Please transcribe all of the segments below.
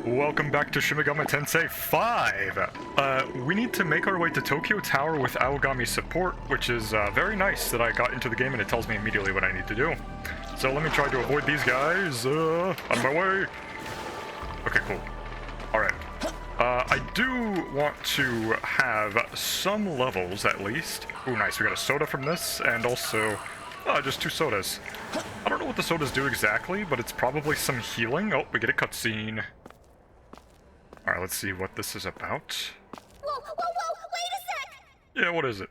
Welcome back to Shin Megami Tensei 5! We need to make our way to Tokyo Tower with Aogami support, which is very nice that I got into the game and it tells me immediately what I need to do. So let me try to avoid these guys. On my way! Okay, cool. Alright. I do want to have some levels, at least. Ooh, nice. We got a soda from this, and also... just 2 sodas. I don't know what the sodas do exactly, but it's probably some healing. Oh, we get a cutscene. Alright, let's see what this is about. Whoa, wait a sec! Yeah, what is it?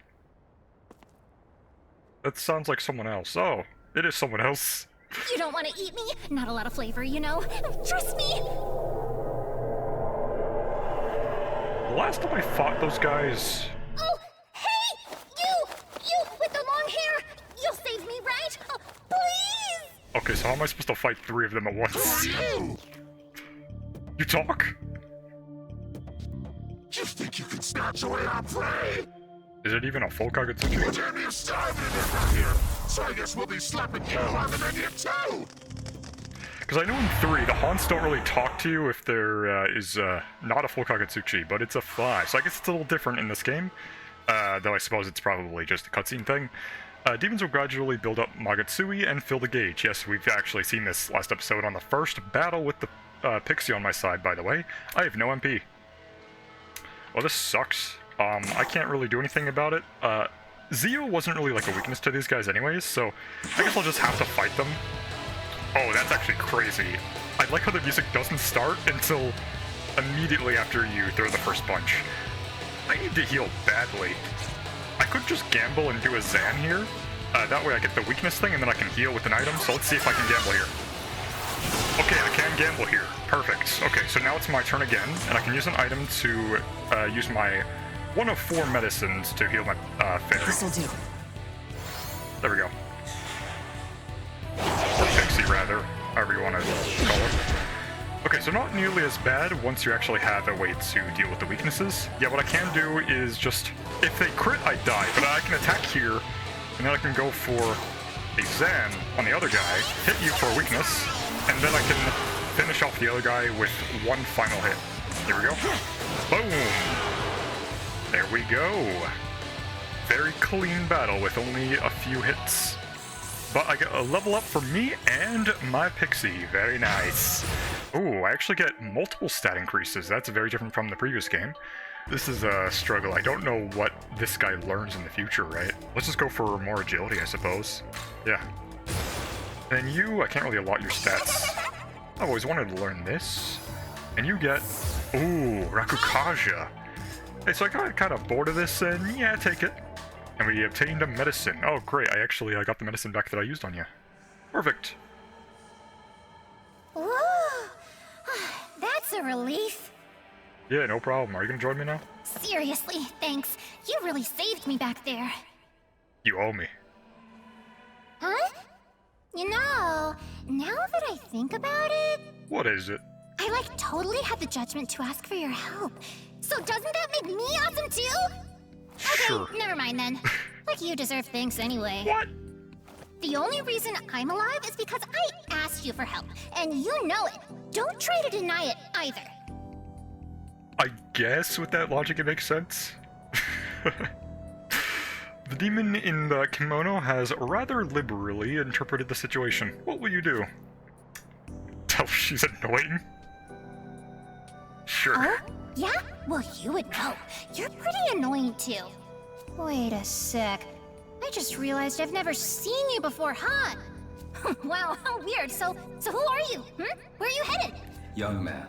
That sounds like someone else. Oh, it is someone else. You don't want to eat me? Not a lot of flavor, you know? Trust me! The last time I fought those guys... Oh, hey! You with the long hair! You'll save me, right? Oh, please! Okay, so how am I supposed to fight 3 of them at once? You talk? You think you can snatch away our prey? Is it even a full Kagetsuchi? Well, damn, you're starving it from here. So I guess we'll be slapping you on the menu too. Because I know in 3, the Haunts don't really talk to you if there is not a full Kagetsuchi, but it's a 5. So I guess it's a little different in this game. Though I suppose it's probably just a cutscene thing. Demons will gradually build up Magotsui and fill the gauge. Yes, we've actually seen this last episode on the first battle with the Pixie on my side, by the way. I have no MP. Well, this sucks. I can't really do anything about it. Zio wasn't really like a weakness to these guys anyways, so I guess I'll just have to fight them. Oh, that's actually crazy. I like how the music doesn't start until immediately after you throw the first punch. I need to heal badly. I could just gamble and do a Zan here. That way I get the weakness thing and then I can heal with an item, so let's see if I can gamble here. Okay, I can gamble here. Perfect. Okay, so now it's my turn again, and I can use an item to use my 1 of 4 medicines to heal my fairy. This'll do. There we go. Or Pixie, rather. However you want to call it. Okay, so not nearly as bad once you actually have a way to deal with the weaknesses. Yeah, what I can do is just... If they crit, I die, but I can attack here, and then I can go for a Zan on the other guy, hit you for a weakness, and then I can finish off the other guy with 1 final hit. Here we go. Boom! There we go. Very clean battle with only a few hits. But I get a level up for me and my Pixie. Very nice. Ooh, I actually get multiple stat increases. That's very different from the previous game. This is a struggle. I don't know what this guy learns in the future, right? Let's just go for more agility, I suppose. Yeah. And you, I can't really allot your stats. I've always wanted to learn this. And you get... Ooh, Rakukaja. Hey, so I got kind of bored of this, and yeah, take it. And we obtained a medicine. Oh, great. I got the medicine back that I used on you. Perfect. Whoa! That's a relief. Yeah, no problem. Are you gonna join me now? Seriously, thanks. You really saved me back there. You owe me. Huh? You know, now that I think about it... What is it? I totally had the judgment to ask for your help. So doesn't that make me awesome too? Sure. Okay, never mind then. You deserve thanks anyway. What? The only reason I'm alive is because I asked you for help, and you know it. Don't try to deny it either. I guess with that logic it makes sense. The demon in the kimono has rather liberally interpreted the situation. What will you do? Tell her she's annoying? Sure. Oh? Yeah? Well, you would know. You're pretty annoying too. Wait a sec. I just realized I've never seen you before, huh? Wow, how weird. So who are you? Where are you headed? Young man,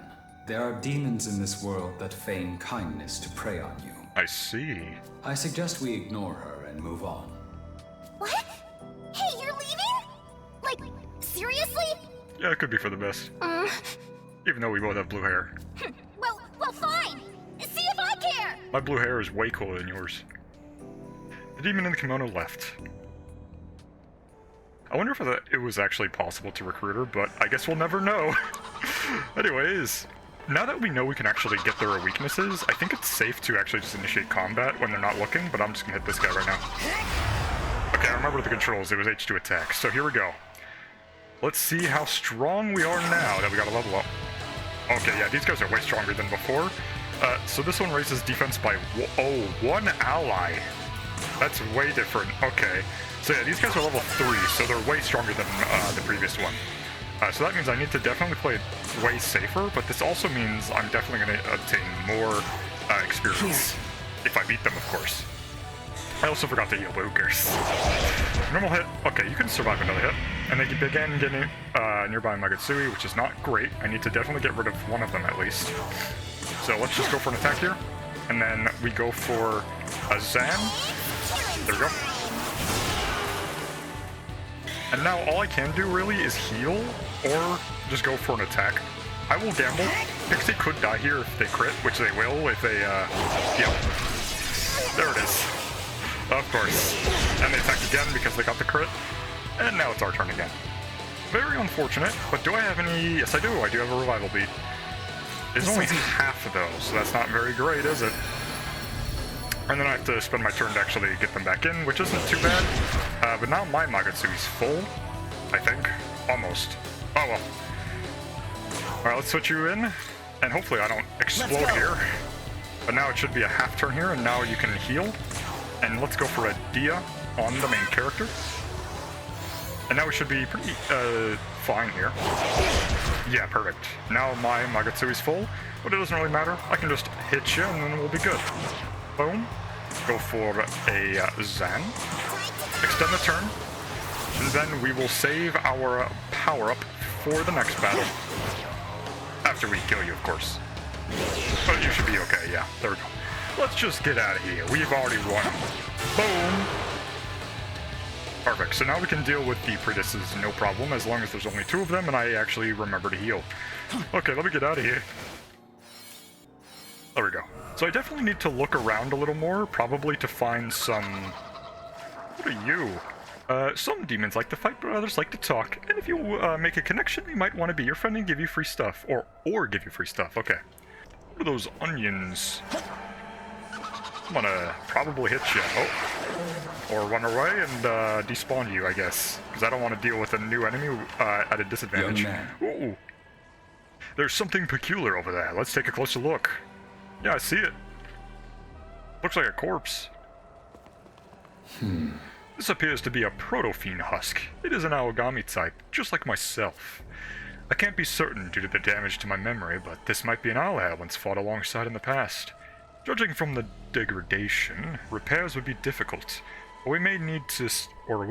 there are demons in this world that feign kindness to prey on you. I see. I suggest we ignore her and move on. What? Hey, you're leaving? Seriously? Yeah, it could be for the best. Even though we both have blue hair. Well, fine. See if I care. My blue hair is way cooler than yours. The demon in the kimono left. I wonder if it was actually possible to recruit her, but I guess we'll never know. Anyways, now that we know we can actually get their weaknesses, I think it's safe to actually just initiate combat when they're not looking, but I'm just gonna hit this guy right now. Okay, I remember the controls. It was H2 attack, so here we go. Let's see how strong we are now that we got a level up. Okay, yeah, these guys are way stronger than before. So this one raises defense by one ally. That's way different. Okay. So yeah, these guys are level 3, so they're way stronger than the previous one. So that means I need to definitely play it way safer, but this also means I'm definitely going to obtain more experience. If I beat them, of course. I also forgot to heal, but who cares? Normal hit. Okay, you can survive another hit. And they begin getting nearby Magatsui, which is not great. I need to definitely get rid of one of them at least. So let's just go for an attack here. And then we go for a Zan. There we go. And now all I can do really is heal or just go for an attack. I will gamble. Pixie could die here if they crit, which they will if they, yep. There it is. Of course. And they attack again because they got the crit. And now it's our turn again. Very unfortunate, but do I have any... Yes, I do. I do have a revival beat. It's only half of those, so that's not very great, is it? And then I have to spend my turn to actually get them back in, which isn't too bad. But now my Magatsui's full, I think. Almost. Oh well. Alright, let's switch you in. And hopefully I don't explode here. But now it should be a half turn here, and now you can heal. And let's go for a Dia on the main character. And now we should be pretty fine here. Yeah, perfect. Now my Magatsui's full, but it doesn't really matter. I can just hit you and then we'll be good. Boom. Go for a Zan. Extend the turn. And then we will save our power-up for the next battle. After we kill you, of course. But you should be okay, yeah. There we go. Let's just get out of here. We've already won. Boom. Perfect. So now we can deal with the Predisses no problem, as long as there's only 2 of them and I actually remember to heal. Okay, let me get out of here. There we go. So I definitely need to look around a little more, probably to find some... What are you? Some demons like to fight, but others like to talk. And if you make a connection, we might want to be your friend and give you free stuff. Or give you free stuff. Okay. What are those onions? I'm gonna probably hit you. Oh. Or run away and despawn you, I guess. Because I don't want to deal with a new enemy at a disadvantage. Ooh. There's something peculiar over there. Let's take a closer look. Yeah, I see it. Looks like a corpse. This appears to be a Proto-Fiend husk. It is an Aogami type, just like myself. I can't be certain due to the damage to my memory, but this might be an ally I once fought alongside in the past. Judging from the degradation, repairs would be difficult, but we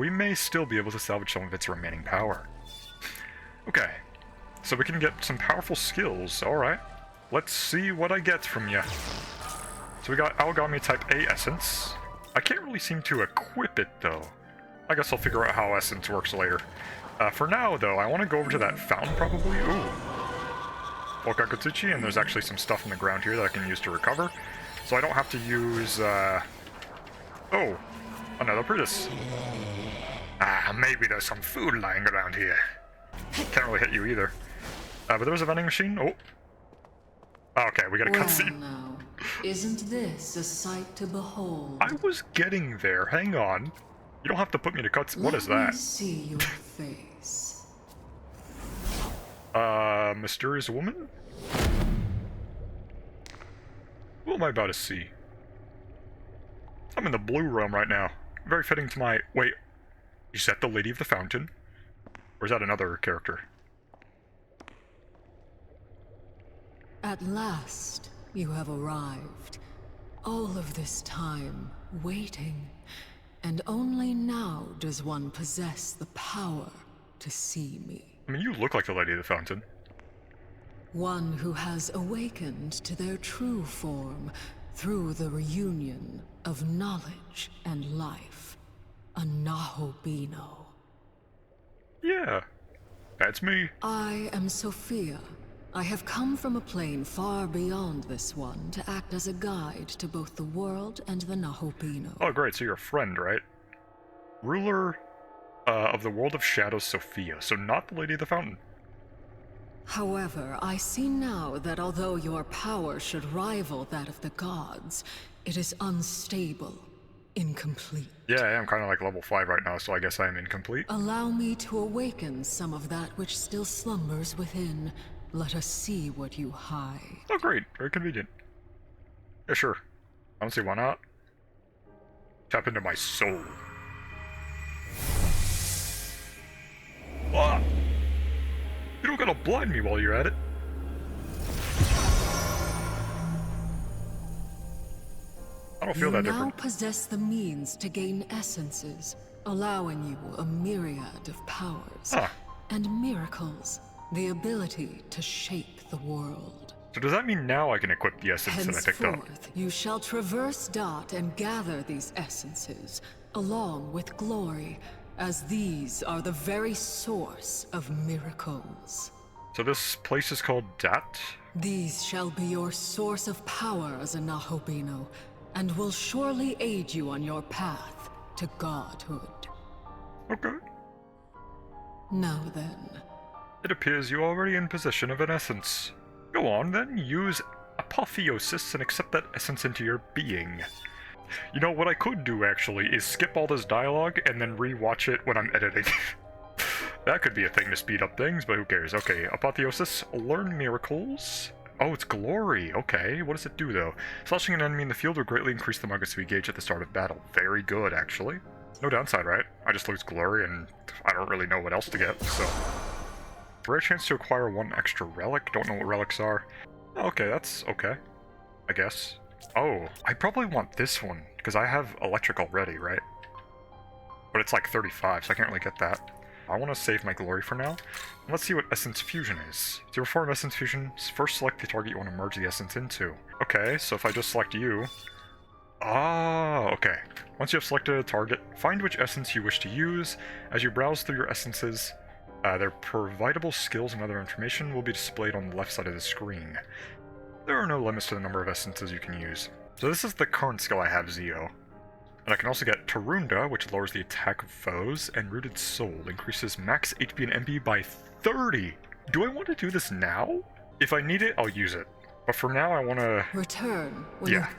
may still be able to salvage some of its remaining power. Okay, so we can get some powerful skills, alright. Let's see what I get from you. So we got Aogami type A essence. I can't really seem to equip it though. I guess I'll figure out how essence works later. For now though, I want to go over to that fountain probably. Ooh. Okakutsuchi, and there's actually some stuff on the ground here that I can use to recover. So I don't have to use, oh, another Pritis. Maybe there's some food lying around here. Can't really hit you either. But there was a vending machine. Oh. Okay, we got a cutscene. Now, isn't this a sight to behold? I was getting there. Hang on. You don't have to put me to cutscene. What is that? Let me see your face. Mysterious woman? What am I about to see? I'm in the blue realm right now. Very fitting to my... Wait. Is that the Lady of the Fountain? Or is that another character? At last, you have arrived. All of this time, waiting. And only now does one possess the power to see me. I mean, you look like the Lady of the Fountain. One who has awakened to their true form through the reunion of knowledge and life. A Nahobino. Yeah, that's me. I am Sophia. I have come from a plane far beyond this one to act as a guide to both the world and the Nahobino. Oh, great, so you're a friend, right? Ruler of the world of shadows, Sophia, so not the Lady of the Fountain. However, I see now that although your power should rival that of the gods, it is unstable, incomplete. Yeah, I am kind of like level 5 right now, so I guess I am incomplete. Allow me to awaken some of that which still slumbers within, let us see what you hide. Oh, great. Very convenient. Yeah, sure. I don't see why not. Tap into my soul. Ah! You don't gotta blind me while you're at it. I don't feel that You now different. possess the means to gain essences, allowing you a myriad of powers Ah. and miracles, the ability to shape the world. So does that mean now I can equip the essence that I picked up? Henceforth, you shall traverse Dot and gather these essences, along with glory, as these are the very source of miracles. So this place is called Dat? These shall be your source of power as a Nahobino, and will surely aid you on your path to godhood. Okay. Now then, It appears you're already in possession of an essence. Go on then, use Apotheosis and accept that essence into your being. You know, what I could do actually is skip all this dialogue and then re-watch it when I'm editing. That could be a thing to speed up things, but who cares? Okay, Apotheosis, learn miracles. Oh, it's glory. Okay, what does it do though? Slashing an enemy in the field will greatly increase the Magatsuki gauge at the start of battle. Very good, actually. No downside, right? I just lose glory and I don't really know what else to get, so... Rare chance to acquire one extra relic. Don't know what relics are. Okay, that's okay, I guess. Oh, I probably want this one, because I have electric already, right? But it's like 35, so I can't really get that. I want to save my glory for now. Let's see what Essence Fusion is. To perform Essence Fusion, first select the target you want to merge the essence into. Okay, so if I just select you... Ah, okay. Once you have selected a target, find which essence you wish to use. As you browse through your essences, their providable skills and other information will be displayed on the left side of the screen. There are no limits to the number of essences you can use. So this is the current skill I have, Zio. And I can also get Tarunda, which lowers the attack of foes, and Rooted Soul increases max HP and MP by 30. Do I want to do this now? If I need it, I'll use it. But for now, I want to... return when Yeah.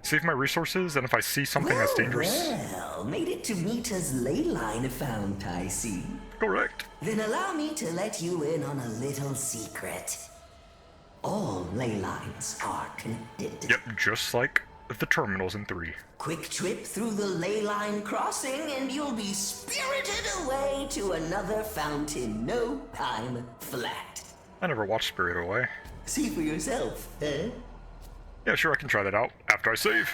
Save my resources, and if I see something that's dangerous... Well, made it to Mita's ley line fount, I see. Correct. Then allow me to let you in on a little secret. All ley lines are connected. Yep, just like the terminals in 3. Quick trip through the ley line crossing and you'll be spirited away to another fount in no time flat. I never watched Spirit Away. See for yourself, eh? Yeah, sure, I can try that out after I save.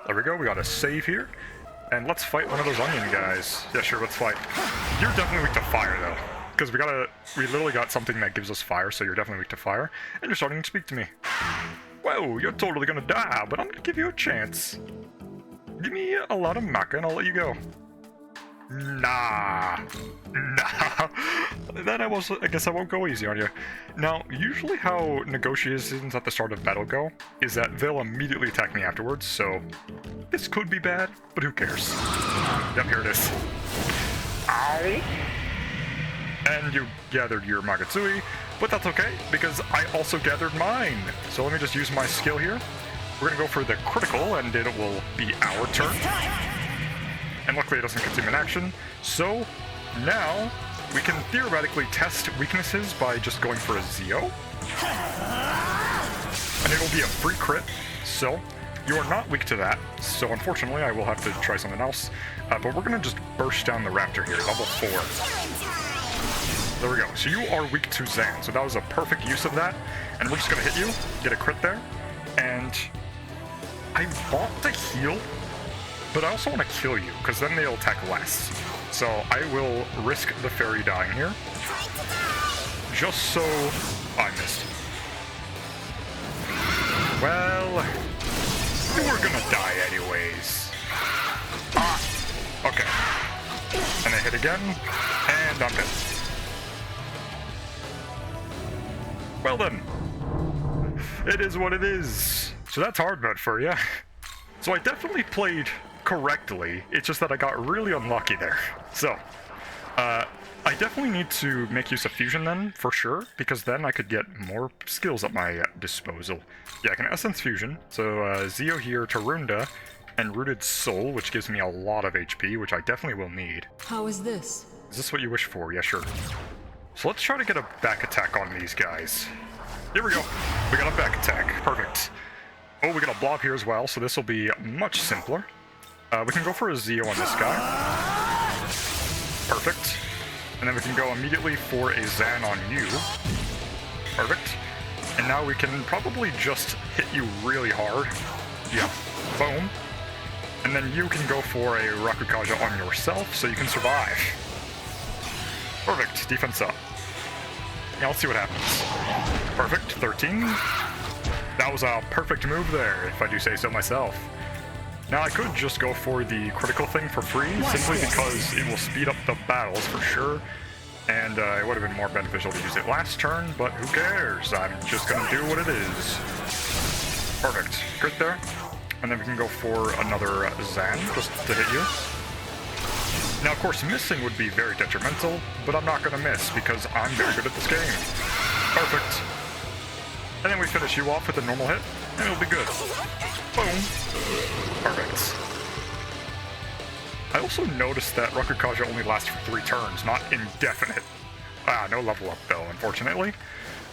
There we go, we got a save here. And let's fight one of those onion guys. Yeah, sure, let's fight. You're definitely weak to fire, though. Because we literally got something that gives us fire, so you're definitely weak to fire. And you're starting to speak to me. Whoa, you're totally gonna die, but I'm gonna give you a chance. Give me a lot of maca and I'll let you go. Nah. Then I guess I won't go easy on you. Now, usually how negotiations at the start of battle go is that they'll immediately attack me afterwards, so this could be bad, but who cares? Yep, here it is. Ow! And you gathered your Magatsuki, but that's okay, because I also gathered mine. So let me just use my skill here. We're gonna go for the critical, and it will be our turn. And luckily it doesn't consume an action, so now we can theoretically test weaknesses by just going for a Zio. And it'll be a free crit, so you are not weak to that, so unfortunately I will have to try something else. But we're gonna just burst down the raptor here, level 4. There we go, so you are weak to Zan, so that was a perfect use of that. And we're just gonna hit you, get a crit there, and I want to heal, but I also want to kill you, because then they'll attack less. So I will risk the fairy dying here, just so I missed. Well, you were gonna die anyways. Ah, okay. And I hit again, and I'm dead. Well then, it is what it is. So that's hard mode for you. So I definitely played correctly, it's just that I got really unlucky there. So, I definitely need to make use of fusion then, for sure, because then I could get more skills at my disposal. Yeah, I can Essence Fusion, so Zio here, Tarunda, and Rooted Soul, which gives me a lot of HP, which I definitely will need. how is this? Is this what you wish for? Yeah, sure. So let's try to get a back attack on these guys. Here we go. We got a back attack. Perfect. Oh, we got a blob here as well, so this will be much simpler. We can go for a Zeo on this guy. Perfect. And then we can go immediately for a Zan on you. Perfect. And now we can probably just hit you really hard. Yeah. Boom. And then you can go for a Rakukaja on yourself so you can survive. Perfect. Defense up. Now let's see what happens. Perfect. 13. That was a perfect move there, if I do say so myself. Now I could just go for the critical thing for free, simply because it will speed up the battles for sure. And it would have been more beneficial to use it last turn, but who cares? I'm just gonna do what it is. Perfect. Crit there. And then we can go for another Zan, just to hit you. Now, of course, missing would be very detrimental, but I'm not gonna miss, because I'm very good at this game. Perfect. And then we finish you off with a normal hit, and it'll be good. Boom. Perfect. I also noticed that Rakukaja only lasts for 3 turns, not indefinite. No level up though, unfortunately.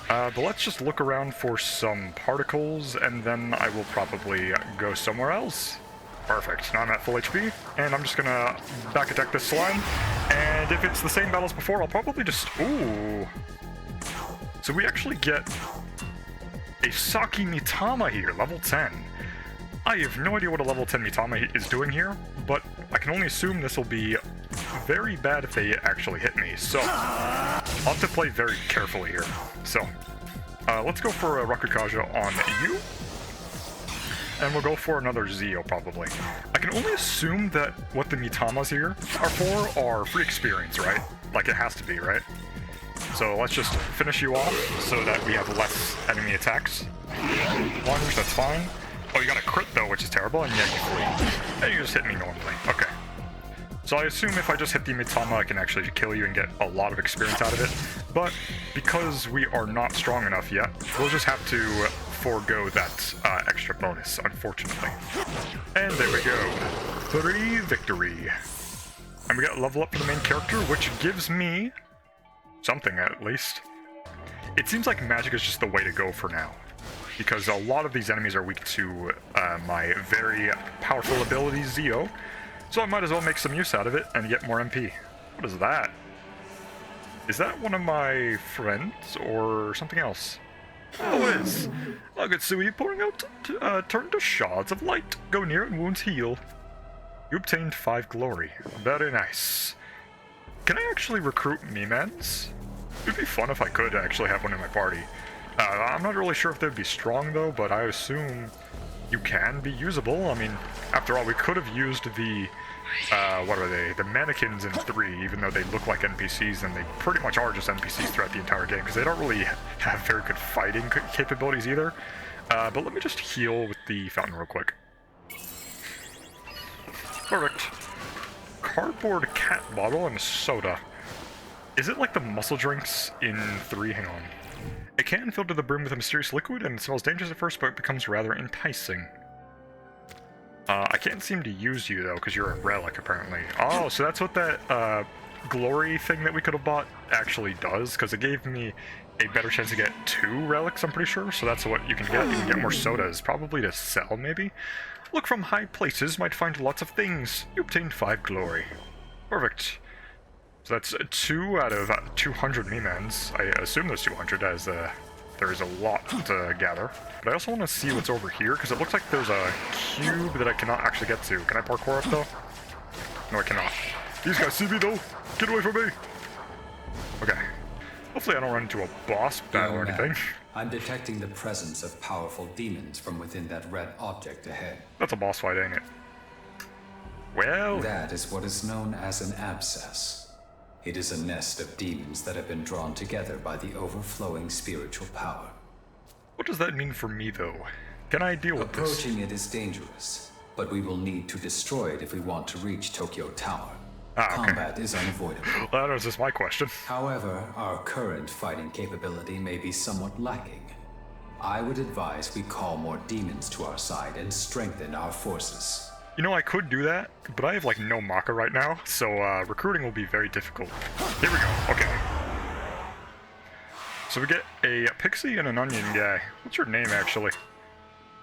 But let's just look around for some particles, and then I will probably go somewhere else. Perfect. Now I'm at full HP, and I'm just gonna back attack this slime. And if it's the same battle as before, I'll probably just... Ooh. So we actually get a Saki Mitama here, level 10. I have no idea what a level 10 Mitama is doing here, but I can only assume this will be very bad if they actually hit me, so I'll have to play very carefully here. So, let's go for a Rakukaja on you, and we'll go for another Zeo probably. I can only assume that what the Mitamas here are for are free experience, right? Like it has to be, right? So let's just finish you off so that we have less enemy attacks. Lunge, that's fine. Oh, you got a crit though, which is terrible, and yeah, you flee. And you just hit me normally. Okay. So I assume if I just hit the Mitama, I can actually kill you and get a lot of experience out of it. But because we are not strong enough yet, we'll just have to forego that extra bonus, unfortunately. And there we go. 3 victory. And we got level up for the main character, which gives me something at least. It seems like magic is just the way to go for now, because a lot of these enemies are weak to my very powerful ability, Zeo. So I might as well make some use out of it and get more MP. What is that? Is that one of my friends or something else? Oh, it is. Look at Sui pouring out turn to shards of light. Go near and wounds heal. You obtained 5 glory. Very nice. Can I actually recruit Mimans? It'd be fun if I could actually have one in my party. I'm not really sure if they'd be strong though, but I assume you can be usable. I mean, after all, we could have used the, what are they? The mannequins in 3, even though they look like NPCs, and they pretty much are just NPCs throughout the entire game, because they don't really have very good fighting capabilities either. But let me just heal with the fountain real quick. Perfect. Cardboard cat bottle and soda. Is it like the muscle drinks in 3? Hang on. A can filled to the brim with a mysterious liquid, and it smells dangerous at first, but it becomes rather enticing. I can't seem to use you, though, because you're a relic, apparently. Oh, so that's what that glory thing that we could have bought actually does, because it gave me a better chance to get 2 relics, I'm pretty sure. So that's what you can get. You can get more sodas, probably to sell, maybe? Look from high places, might find lots of things. You obtained 5 glory. Perfect. So that's 2 out of 200 Mimans. I assume there's 200, as there is a lot to gather. But I also want to see what's over here, because it looks like there's a cube that I cannot actually get to. Can I parkour up, though? No, I cannot. These guys see me, though! Get away from me! Okay. Hopefully I don't run into a boss battle or anything. I'm detecting the presence of powerful demons from within that red object ahead. That's a boss fight, ain't it? Well... That is what is known as an abscess. It is a nest of demons that have been drawn together by the overflowing spiritual power. What does that mean for me, though? Can I deal with this? Approaching it is dangerous, but we will need to destroy it if we want to reach Tokyo Tower. Okay. Combat is unavoidable. Well, that was just my question. However, our current fighting capability may be somewhat lacking. I would advise we call more demons to our side and strengthen our forces. You know, I could do that, but I have, like, no Maka right now, so recruiting will be very difficult. Here we go. Okay. So we get a pixie and an onion guy. What's your name, actually?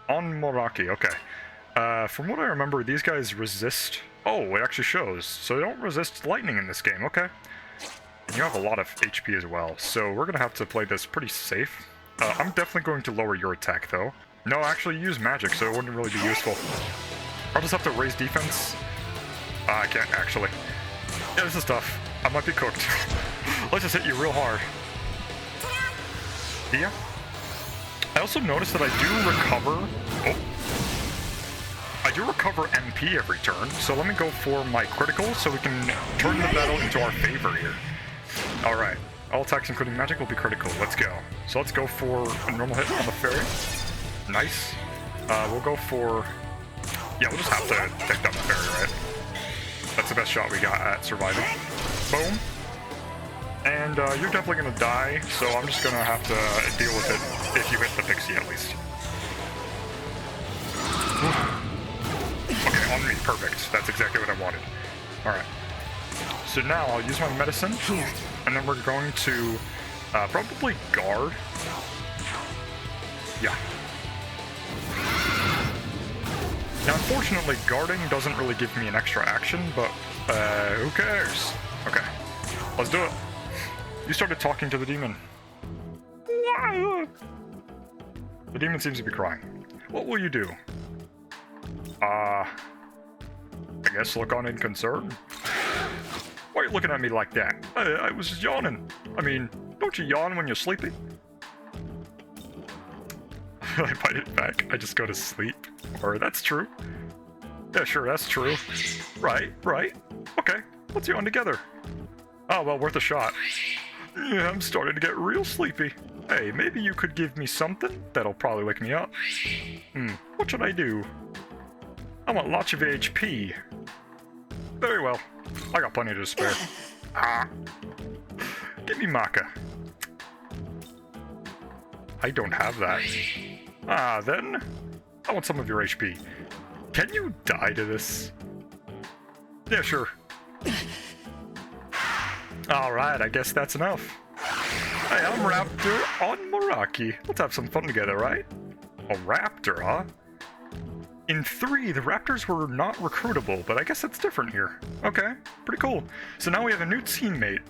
Onmoraki, okay. From what I remember, these guys resist... Oh, it actually shows. So they don't resist lightning in this game, okay. And you have a lot of HP as well, so we're gonna have to play this pretty safe. I'm definitely going to lower your attack, though. No, actually use magic, so it wouldn't really be useful. I'll just have to raise defense. I can't, actually. Yeah, this is tough. I might be cooked. Let's just hit you real hard. Yeah. I also noticed that I do recover... Oh. I do recover MP every turn, so let me go for my critical so we can turn the battle into our favor here. Alright. All attacks including magic will be critical. Let's go. So let's go for a normal hit on the fairy. Nice. We'll go for... Yeah, we'll just have to take down the fairy, right? That's the best shot we got at surviving. Boom. And you're definitely gonna die, so I'm just gonna have to deal with it if you hit the pixie at least. Okay, on me, perfect. That's exactly what I wanted. Alright. So now I'll use my medicine, and then we're going to probably guard. Yeah. Now, unfortunately, guarding doesn't really give me an extra action, but who cares? Okay, let's do it. You started talking to the demon. The demon seems to be crying. What will you do? I guess look on in concern. Why are you looking at me like that? I was just yawning. I mean, don't you yawn when you're sleepy? I bite it back. I just go to sleep. Or that's true. Yeah, sure, that's true. Right. Okay, let's yawn together. Oh, well, worth a shot. Yeah, I'm starting to get real sleepy. Hey, maybe you could give me something that'll probably wake me up. What should I do? I want lots of HP. Very well. I got plenty to spare. Give me Maka. I don't have that. Then I want some of your HP. Can you die to this? Yeah, sure. Alright, I guess that's enough. Hey, I'm Raptor on Meraki. Let's have some fun together, right? A raptor, huh? In 3, the raptors were not recruitable, but I guess that's different here. Okay, pretty cool. So now we have a new teammate.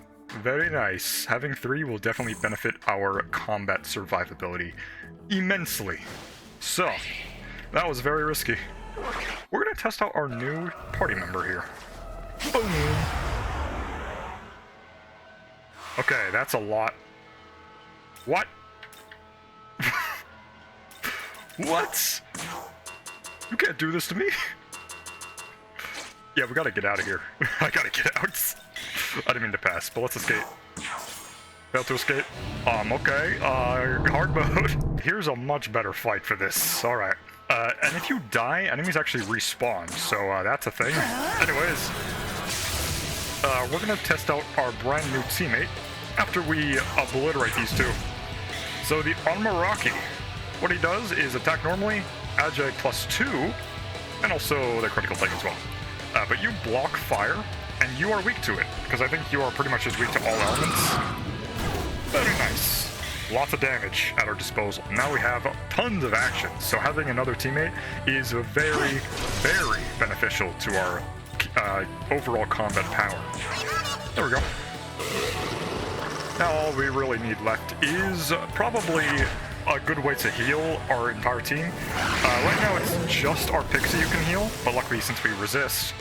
Very nice. Having 3 will definitely benefit our combat survivability immensely. So, that was very risky. We're gonna test out our new party member here. Boom! Okay, that's a lot. What? What? You can't do this to me. Yeah, we gotta get out of here. I gotta get out. I didn't mean to pass, but let's escape. Failed to escape. Okay. Hard mode. Here's a much better fight for this. Alright. And if you die, enemies actually respawn, so that's a thing. Anyways, we're gonna test out our brand new teammate after we obliterate these two. So the Onmoraki, what he does is attack normally, Agi +2, and also the critical thing as well. But you block fire, and you are weak to it, because I think you are pretty much as weak to all elements. Very nice. Lots of damage at our disposal. Now we have tons of actions, so having another teammate is very, very beneficial to our overall combat power. There we go. Now all we really need left is probably a good way to heal our entire team. Right now it's just our Pixie who can heal, but luckily since we resist,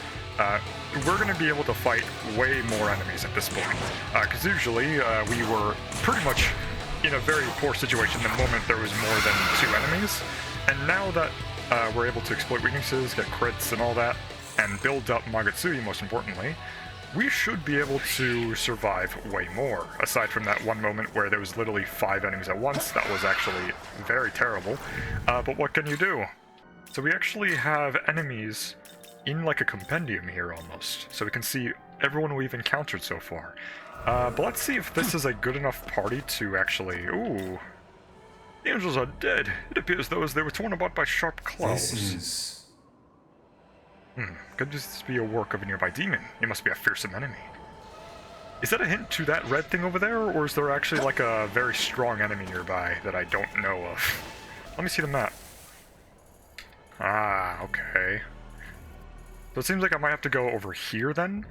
we're going to be able to fight way more enemies at this point. Because usually we were pretty much in a very poor situation the moment there was more than 2 enemies. And now that we're able to exploit weaknesses, get crits and all that, and build up Magatsuki most importantly, we should be able to survive way more. Aside from that one moment where there was literally 5 enemies at once, that was actually very terrible. But what can you do? So we actually have enemies in like a compendium here almost, so we can see everyone we've encountered so far. But let's see if this is a good enough party to actually... Ooh. The angels are dead. It appears though as they were torn apart by sharp claws. This is... Could this be a work of a nearby demon? It must be a fearsome enemy. Is that a hint to that red thing over there, or is there actually like a very strong enemy nearby that I don't know of? Let me see the map. Ah, okay. So it seems like I might have to go over here then.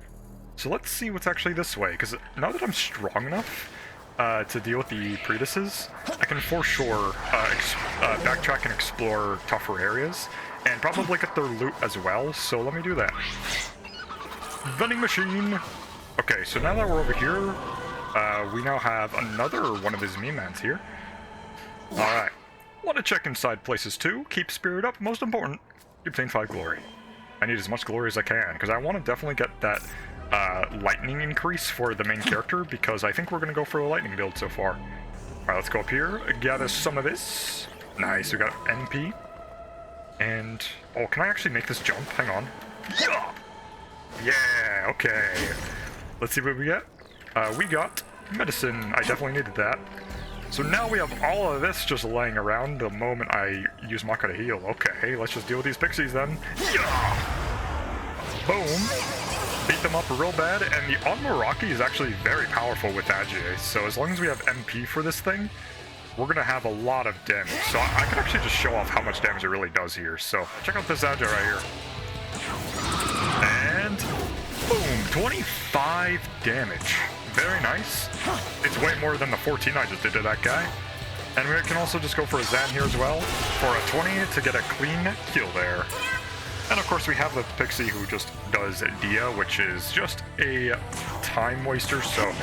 So let's see what's actually this way, because now that I'm strong enough to deal with the Pretuses, I can for sure backtrack and explore tougher areas, and probably get their loot as well, so let me do that. Vending machine! Okay, so now that we're over here, we now have another one of his Me-Mans here. Alright. Want to check inside places too, keep spirit up, most important, you obtain 5 glory. I need as much glory as I can, because I want to definitely get that lightning increase for the main character, because I think we're going to go for a lightning build so far. Alright, let's go up here, gather some of this. Nice, we got NP. And, oh, can I actually make this jump? Hang on. Yeah! Yeah, okay. Let's see what we get. We got medicine. I definitely needed that. So now we have all of this just laying around the moment I use Maka to heal. Okay, let's just deal with these pixies then. Yeah! Boom. Beat them up real bad, and the Onmaraki is actually very powerful with Agi. So as long as we have MP for this thing, we're gonna have a lot of damage. So I can actually just show off how much damage it really does here. So check out this Agi right here. And boom, 25 damage. Very nice. It's way more than the 14 I just did to that guy. And we can also just go for a Zan here as well, for a 20 to get a clean kill there. And of course we have the Pixie who just does Dia, which is just a time waster, so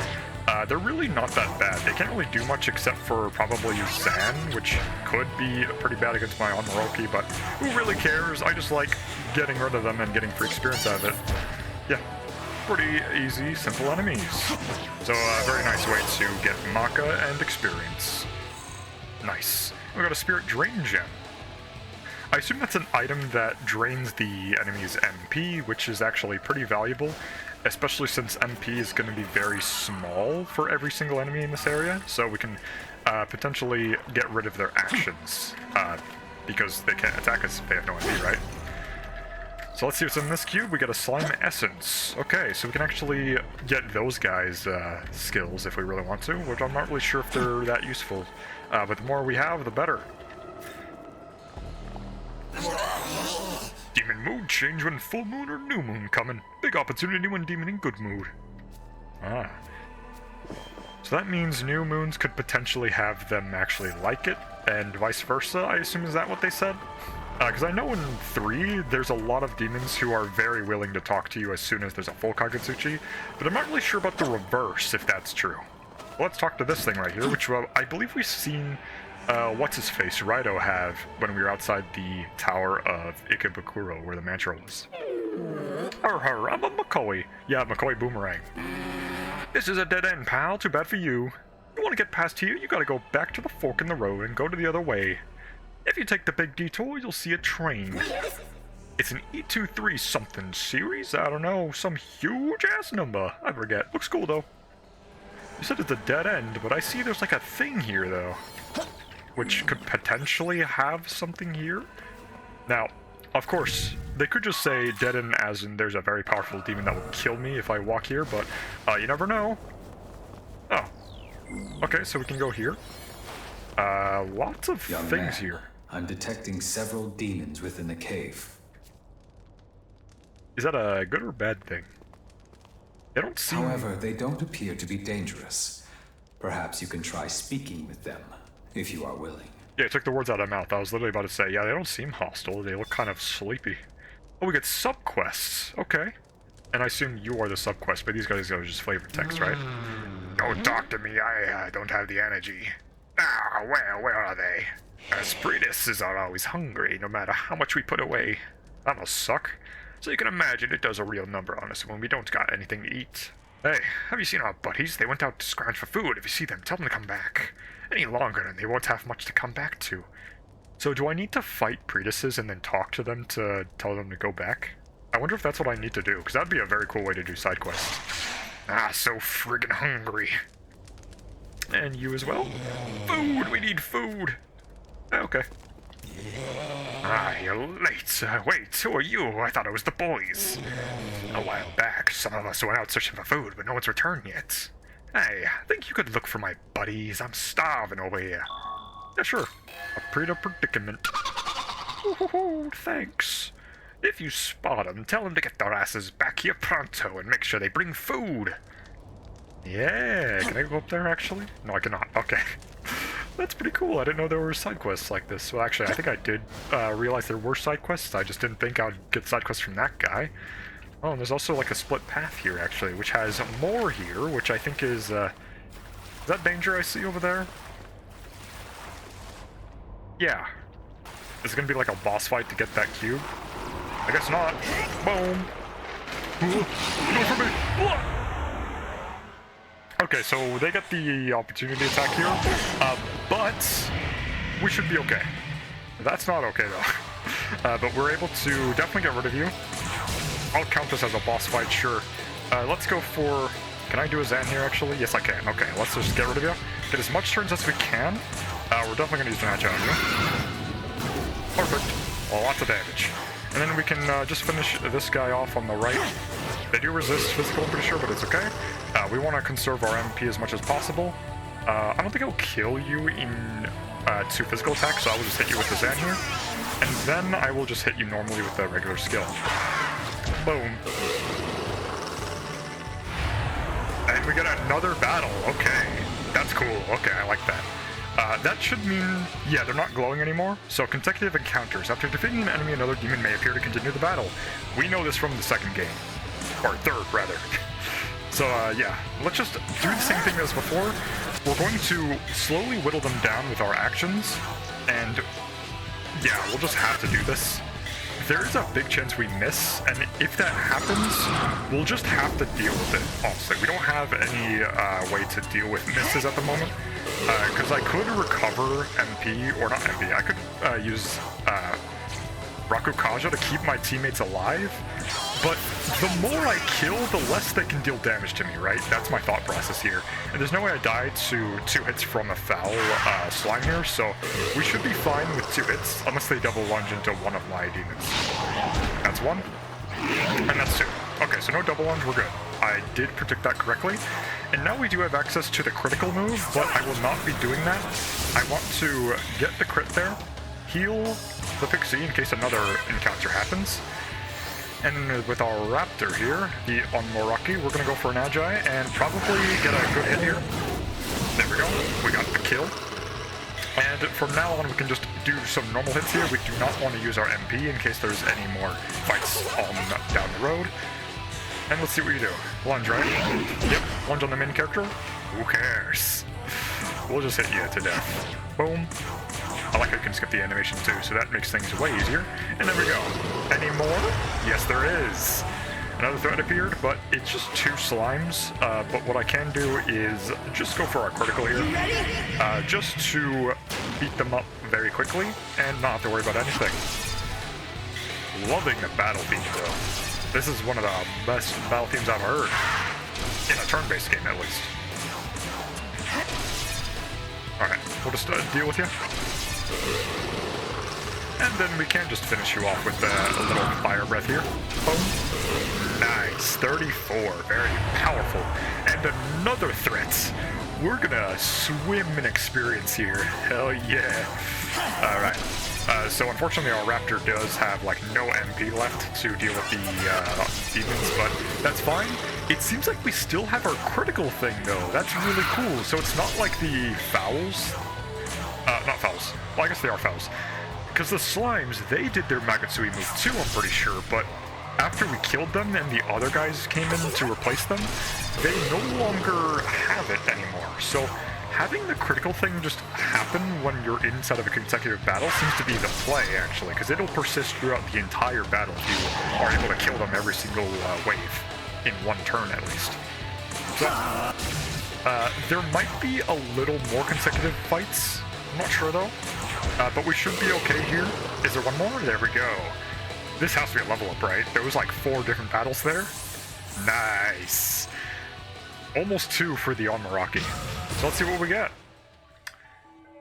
they're really not that bad. They can't really do much except for probably Zan, which could be pretty bad against my Onmaroki, but who really cares? I just like getting rid of them and getting free experience out of it. Yeah. Pretty easy, simple enemies. So very nice way to get Maka and experience. Nice. We got a Spirit Drain Gem. I assume that's an item that drains the enemy's MP, which is actually pretty valuable, especially since MP is going to be very small for every single enemy in this area, so we can potentially get rid of their actions, because they can't attack us if they have no MP, right? So let's see what's in this cube. We got a Slime Essence. Okay, so we can actually get those guys' skills if we really want to, which I'm not really sure if they're that useful. But the more we have, the better. Demon mood change when full moon or new moon coming. Big opportunity when demon in good mood. Ah. So that means new moons could potentially have them actually like it, and vice versa, I assume. Is that what they said? Because I know in 3, there's a lot of demons who are very willing to talk to you as soon as there's a full Kagutsuchi, but I'm not really sure about the reverse, if that's true. Well, let's talk to this thing right here, which I believe we've seen, what's-his-face, Raido have when we were outside the tower of Ikebukuro, where the mantra was. Arr, I'm a McCoy. Yeah, McCoy Boomerang. This is a dead end, pal. Too bad for you. You want to get past here, you gotta go back to the fork in the road and go to the other way. If you take the big detour, you'll see a train. It's an E23 something series? I don't know, some huge-ass number. I forget. Looks cool, though. You said it's a dead end, but I see there's like a thing here, though. Which could potentially have something here. Now, of course, they could just say dead end as in there's a very powerful demon that will kill me if I walk here, but you never know. Oh. Okay, so we can go here. Lots of Young things man, here. I'm detecting several demons within the cave. Is that a good or bad thing? They don't seem... However, they don't appear to be dangerous. Perhaps you can try speaking with them, if you are willing. Yeah, it took the words out of my mouth. I was literally about to say, yeah, they don't seem hostile. They look kind of sleepy. Oh, we get sub-quests. Okay. And I assume you are the sub-quest, but these guys are just flavor text, right? Don't talk to me. I don't have the energy. Ah, well, where are they? Spiritus are always hungry, no matter how much we put away. That must suck. So you can imagine it does a real number on us when we don't got anything to eat. Hey, have you seen our buddies? They went out to scrounge for food. If you see them, tell them to come back. Any longer and they won't have much to come back to. So do I need to fight Pretuses and then talk to them to tell them to go back? I wonder if that's what I need to do, because that'd be a very cool way to do side quests. Ah, so friggin' hungry. And you as well? Food! We need food! Okay. Ah, you're late. Wait, who are you? I thought it was the boys. A while back, Look, some of us went out searching for food, but no one's returned yet. Hey, I think you could look for my buddies. I'm starving over here. Yeah, sure. A pretty predicament. Ooh, thanks. If you spot them, tell them to get their asses back here pronto and make sure they bring food. Yeah, can I go up there actually? No, I cannot. Okay. That's pretty cool. I didn't know there were side quests like this. Well, actually, I think I did realize there were side quests. I just didn't think I'd get side quests from that guy. Oh, and there's also like a split path here actually, which has more here, which I think is that danger I see over there? Yeah. Is it gonna be like a boss fight to get that cube? I guess not. Boom. Go for me. Okay, so they get the opportunity attack here, but we should be okay. That's not okay though. But we're able to definitely get rid of you. I'll count this as a boss fight, sure. Let's go for... Can I do a Zan here, actually? Yes, I can. Okay, let's just get rid of you. Get as much turns as we can. We're definitely going to use an Agile on you. Perfect. Well, lots of damage. And then we can just finish this guy off on the right. They do resist physical, I'm pretty sure, but it's okay. We want to conserve our MP as much as possible. I don't think it'll kill you in 2 physical attacks, so I will just hit you with the Zan here. And then I will just hit you normally with the regular skill. Boom. And we get another battle. Okay. That's cool. Okay, I like that. That should mean, yeah, they're not glowing anymore. So consecutive encounters. After defeating an enemy, another demon may appear to continue the battle. We know this from the second game. Or third, rather. So, yeah. Let's just do the same thing as before. We're going to slowly whittle them down with our actions. And, yeah, we'll just have to do this. There is a big chance we miss, and if that happens, we'll just have to deal with it, honestly. We don't have any way to deal with misses at the moment, because I could recover MP, or not MP, I could use Rakukaja to keep my teammates alive, but the more I kill, the less they can deal damage to me, right? That's my thought process here. And there's no way I die to 2 hits from a foul slime here, so we should be fine with 2 hits, unless they double lunge into one of my demons. That's 1, and that's 2. Okay, so no double lunge, we're good. I did predict that correctly. And now we do have access to the critical move, but I will not be doing that. I want to get the crit there, heal the pixie in case another encounter happens. And with our raptor here, the Onmoraki, we're going to go for an Agi and probably get a good hit here. There we go. We got the kill. And from now on, we can just do some normal hits here. We do not want to use our MP in case there's any more fights down the road. And let's see what you do. Lunge, right? Yep, lunge on the main character. Who cares? We'll just hit you to death. Boom. I like how you can skip the animation too, so that makes things way easier. And there we go. Any more? Yes, there is. Another threat appeared, but it's just 2 slimes. But what I can do is just go for our critical here. Just to beat them up very quickly and not have to worry about anything. Loving the battle theme though. This is one of the best battle themes I've heard. In a turn-based game, at least. Alright, we'll just deal with you. And then we can just finish you off with a little fire breath here. Boom. Nice. 34. Very powerful. And another threat. We're gonna swim in experience here. Hell yeah. Alright. So unfortunately our raptor does have like no MP left to deal with the demons, but that's fine. It seems like we still have our critical thing though. That's really cool. So it's not like the fouls. Not fouls. Well, I guess they are fouls. Because the slimes, they did their Magatsuki move too, I'm pretty sure, but after we killed them and the other guys came in to replace them, they no longer have it anymore. So having the critical thing just happen when you're inside of a consecutive battle seems to be the play, actually, because it'll persist throughout the entire battle if you are able to kill them every single wave, in 1 turn at least. So, there might be a little more consecutive fights. I'm not sure though, but we should be okay here. Is there one more? There we go. This has to be a level up, right? There was like 4 different battles there. Nice. Almost 2 for the Onmoraki. So let's see what we get.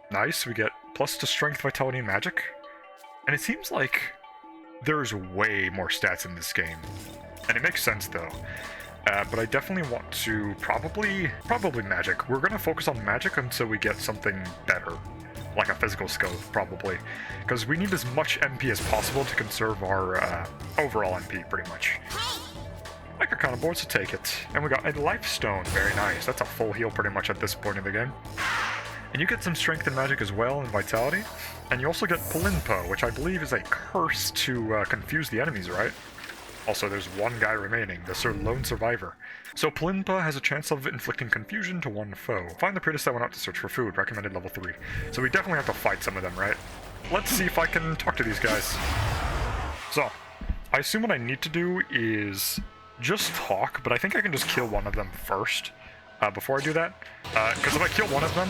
Nice, we get plus to strength, vitality, and magic. And it seems like there's way more stats in this game. And it makes sense though. But I definitely want to probably magic. We're gonna focus on magic until we get something better, like a physical skill probably, because we need as much MP as possible to conserve our overall MP pretty much. Like a kind of board, so take it. And we got a life stone, very nice. That's a full heal pretty much at this point in the game. And you get some strength and magic as well, and vitality. And you also get Polinpo, which I believe is a curse to confuse the enemies, right? Also, there's one guy remaining, the lone survivor. So Polinpa has a chance of inflicting confusion to one foe. Find the priest that went out to search for food, recommended level 3. So we definitely have to fight some of them, right? Let's see if I can talk to these guys. So, I assume what I need to do is just talk, but I think I can just kill one of them first. Before I do that, because if I kill one of them,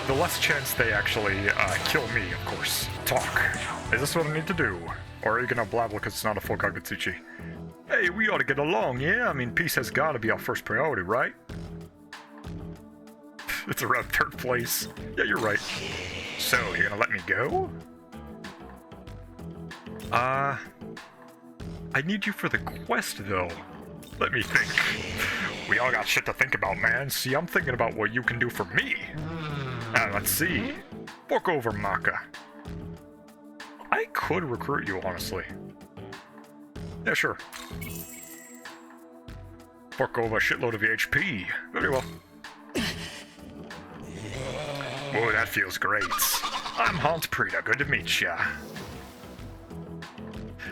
the less chance they actually kill me, of course. Talk. Is this what I need to do? Or are you gonna blabble because it's not a full Kagutsuchi? Hey, we ought to get along, yeah? I mean, peace has gotta be our first priority, right? It's around 3rd place. Yeah, you're right. So, you're gonna let me go? I need you for the quest, though. Let me think. We all got shit to think about, man. See, I'm thinking about what you can do for me. Let's see. Fork over, Maka. I could recruit you, honestly. Yeah, sure. Fork over a shitload of your HP. Very well. Whoa, that feels great. I'm Hans Prida. Good to meet ya.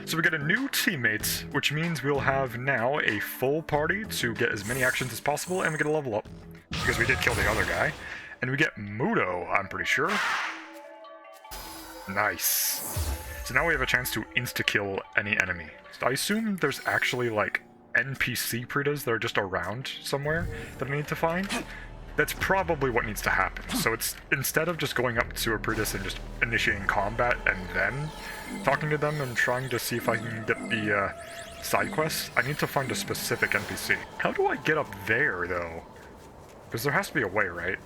So we get a new teammate, which means we'll have now a full party to get as many actions as possible, and we get a level up. Because we did kill the other guy. And we get Mudo, I'm pretty sure. Nice. So now we have a chance to insta-kill any enemy. So I assume there's actually, like, NPC Pridas that are just around somewhere that I need to find. That's probably what needs to happen. So it's, instead of just going up to a Pridas and just initiating combat and then talking to them and trying to see if I can get the side quests, I need to find a specific NPC. How do I get up there, though? Because there has to be a way, right?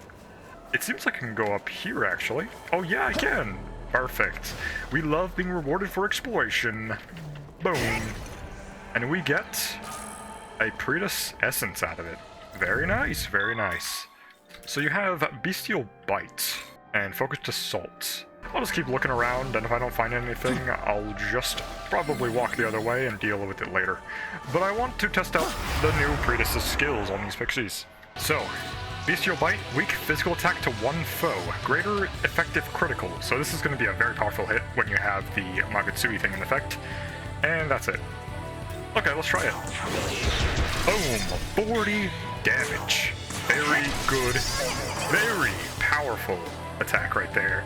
It seems like I can go up here, actually. Oh yeah, I can! Perfect. We love being rewarded for exploration. Boom. And we get a Prius essence out of it. Very nice, very nice. So you have Bestial Bite and Focused Assault. I'll just keep looking around, and if I don't find anything, I'll just probably walk the other way and deal with it later. But I want to test out the new Prius' skills on these pixies. So, Bestial Bite, weak physical attack to one foe, greater effective critical. So this is going to be a very powerful hit when you have the Magutsui thing in effect. And that's it. Okay, let's try it. Boom! 40 damage. Very good, very powerful attack right there.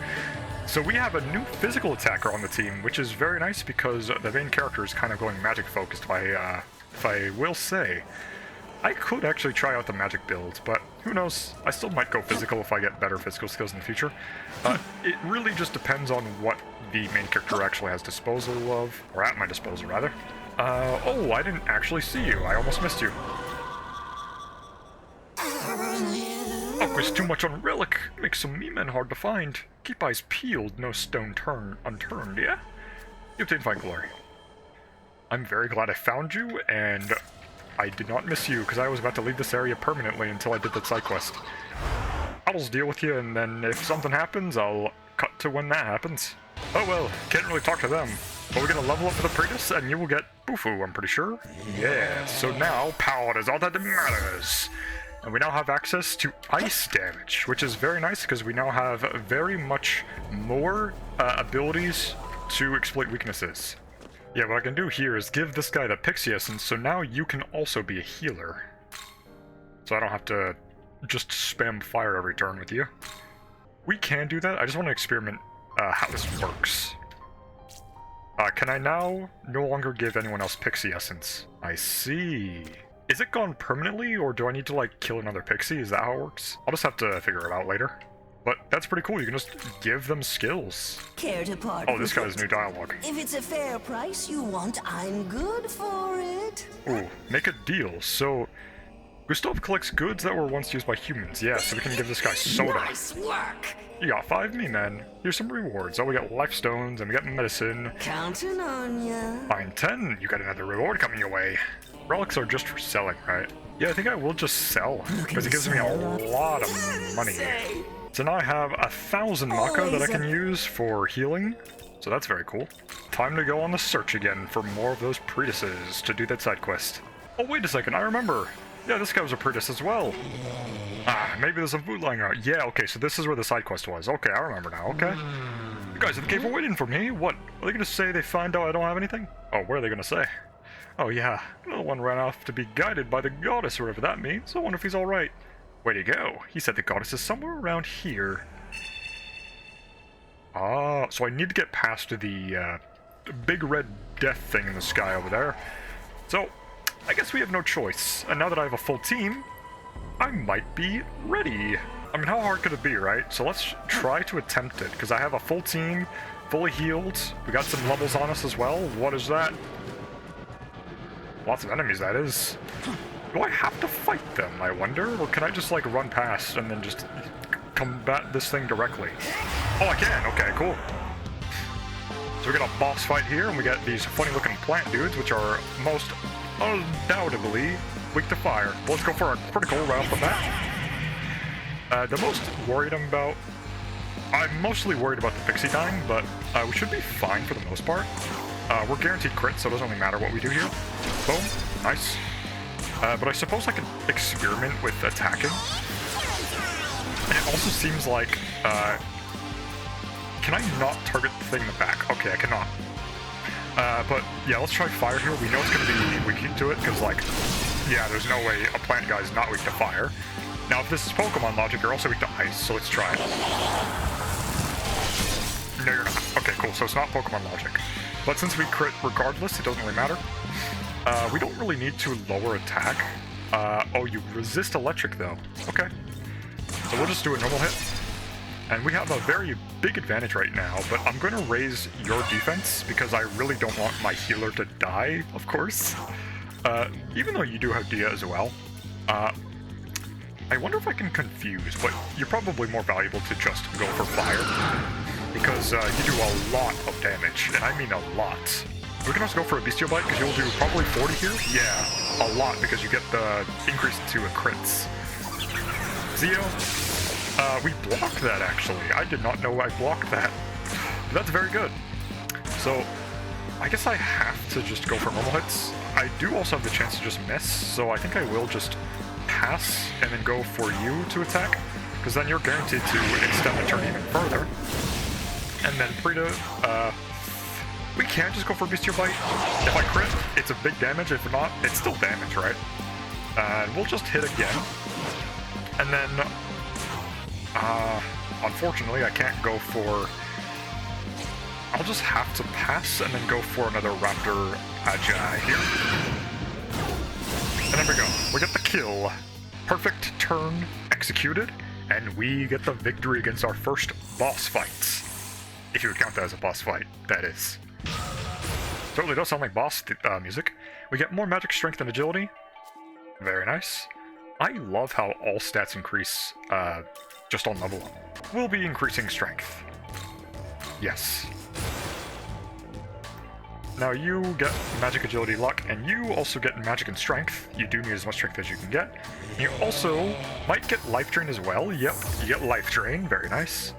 So we have a new physical attacker on the team, which is very nice because the main character is kind of going magic focused, if I will say. I could actually try out the magic build, but who knows? I still might go physical if I get better physical skills in the future. It really just depends on what the main character actually has disposal of, or at my disposal, rather. Oh, I didn't actually see you. I almost missed you. Focus too much on relic. Makes some me-men hard to find. Keep eyes peeled, no stone unturned, yeah? You obtain fine glory. I'm very glad I found you, and I did not miss you, because I was about to leave this area permanently until I did that side quest. I'll just deal with you, and then if something happens, I'll cut to when that happens. Oh well, can't really talk to them. But we're gonna level up for the Prius, and you will get Bufu, I'm pretty sure. Yeah, so now power is all that matters. And we now have access to ice damage, which is very nice because we now have very much more abilities to exploit weaknesses. Yeah, what I can do here is give this guy the Pixie Essence, so now you can also be a healer. So I don't have to just spam fire every turn with you. We can do that, I just want to experiment how this works. Can I now no longer give anyone else Pixie Essence? I see. Is it gone permanently, or do I need to, like, kill another pixie? Is that how it works? I'll just have to figure it out later. But that's pretty cool, you can just give them skills. Care to part? Oh, this guy's new dialogue. If it's a fair price you want, I'm good for it. Ooh, make a deal. So, Gustav collects goods that were once used by humans. Yeah, so we can give this guy soda. Nice work. You got 5 me-men. Here's some rewards. Oh, we got life stones, and we got medicine. Counting on ya. Fine 10. You got another reward coming your way. Relics are just for selling, right? Yeah, I think I will just sell, because it gives me a lot of money. So now I have 1,000 Maka that I can use for healing, so that's very cool. Time to go on the search again for more of those Pretises to do that side quest. Oh, wait a second, I remember. Yeah, this guy was a Pretis as well. Ah, maybe there's a food lying around. Yeah, okay, so this is where the side quest was. Okay, I remember now, okay. You guys at the cave are waiting for me. What? Are they gonna say they find out I don't have anything? Oh, what are they gonna say? Oh yeah, another one ran off to be guided by the goddess, or whatever that means. I wonder if he's alright. Where'd he go? He said the goddess is somewhere around here. Ah, so I need to get past the big red death thing in the sky over there. So, I guess we have no choice. And now that I have a full team, I might be ready. I mean, how hard could it be, right? So let's try to attempt it, because I have a full team, fully healed. We got some levels on us as well. What is that? Lots of enemies, that is. Do I have to fight them, I wonder? Or can I just, like, run past and then just combat this thing directly? Oh, I can. Okay, cool. So we got a boss fight here, and we got these funny-looking plant dudes, which are most undoubtedly weak to fire. Let's go for a critical right off the bat. The most worried I'm about... I'm mostly worried about the pixie dying, but we should be fine for the most part. We're guaranteed crit, so it doesn't really matter what we do here. Boom. Nice. But I suppose I could experiment with attacking. And it also seems like... can I not target the thing in the back? Okay, I cannot. But yeah, let's try fire here. We know it's going to be weak to it, because, like, yeah, there's no way a plant guy is not weak to fire. Now, if this is Pokemon logic, you're also weak to ice, so let's try it. No, you're not. Okay, cool, so it's not Pokemon logic. But since we crit regardless, it doesn't really matter. We don't really need to lower attack. Oh, you resist electric, though. Okay. So we'll just do a normal hit. And we have a very big advantage right now, but I'm going to raise your defense because I really don't want my healer to die, of course. Even though you do have Dia as well. I wonder if I can confuse, but you're probably more valuable to just go for fire. Because you do a lot of damage, and I mean a lot. We can also go for a Bestial Bite, because you'll do probably 40 here. Yeah, a lot, because you get the increase to crits. Zeo, we blocked that, actually. I did not know I blocked that. But that's very good. So, I guess I have to just go for normal hits. I do also have the chance to just miss, so I think I will just pass and then go for you to attack, because then you're guaranteed to extend the turn even further. And then Preta, we can just go for Bestial Bite. If I crit, it's a big damage. If not, it's still damage, right? And we'll just hit again. And then, unfortunately, I can't go for... I'll just have to pass and then go for another Raptor Agi here. And there we go. We get the kill. Perfect turn executed. And we get the victory against our first boss fight. If you would count that as a boss fight, that is. Certainly does sound like boss music. We get more magic strength and agility. Very nice. I love how all stats increase just on level up. We'll be increasing strength. Yes. Now you get magic, agility, luck, and you also get magic and strength. You do need as much strength as you can get. You also might get life drain as well. Yep, you get life drain. Very nice.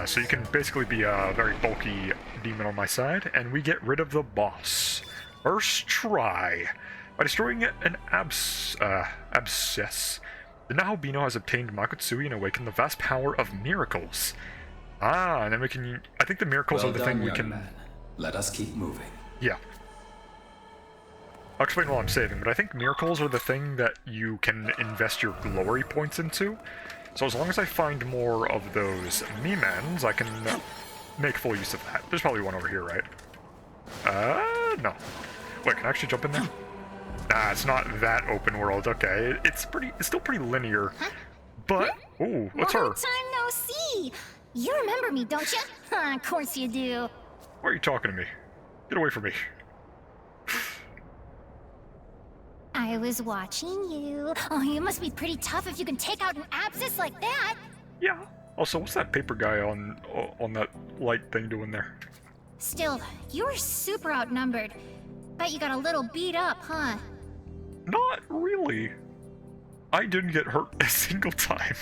So you can basically be a very bulky demon on my side, and we get rid of the boss. First try. By destroying an abscess, the Naobino has obtained Makutsui and awakened the vast power of miracles. Ah, and then we can... I think the miracles are the thing we can... Man. Let us keep moving. Yeah. I'll explain while I'm saving, but I think miracles are the thing that you can invest your glory points into. So as long as I find more of those Mimans, I can make full use of that. There's probably one over here, right? No. Wait, can I actually jump in there? Nah, it's not that open world. Okay, it's still pretty linear. But, ooh, what's her? Long time no see! You remember me, don't you? Of course you do. Why are you talking to me? Get away from me. I was watching you. Oh, you must be pretty tough if you can take out an abscess like that. Yeah. Also, what's that paper guy on that light thing doing there? Still, you were super outnumbered. Bet you got a little beat up, huh? Not really. I didn't get hurt a single time.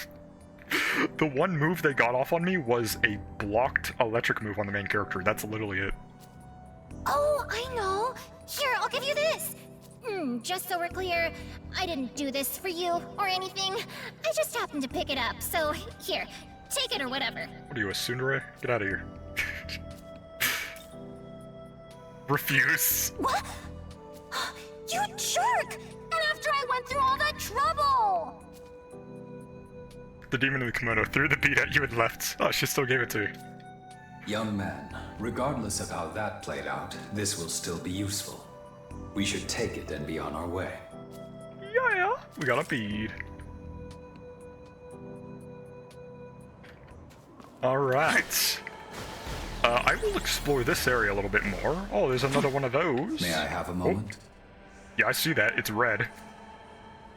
The one move they got off on me was a blocked electric move on the main character. That's literally it. Oh, I know. Here, I'll give you this. Just so we're clear, I didn't do this for you or anything. I just happened to pick it up, so here, take it or whatever. What are you, a tsundere? Get out of here. Refuse. What? You jerk! And after I went through all that trouble! The demon in the kimono threw the bead at you and left. Oh, she still gave it to you. Young man, regardless of how that played out, this will still be useful. We should take it and be on our way. Yeah, we got a bead. Alright. I will explore this area a little bit more. Oh, there's another one of those. May I have a moment? Yeah, I see that. It's red.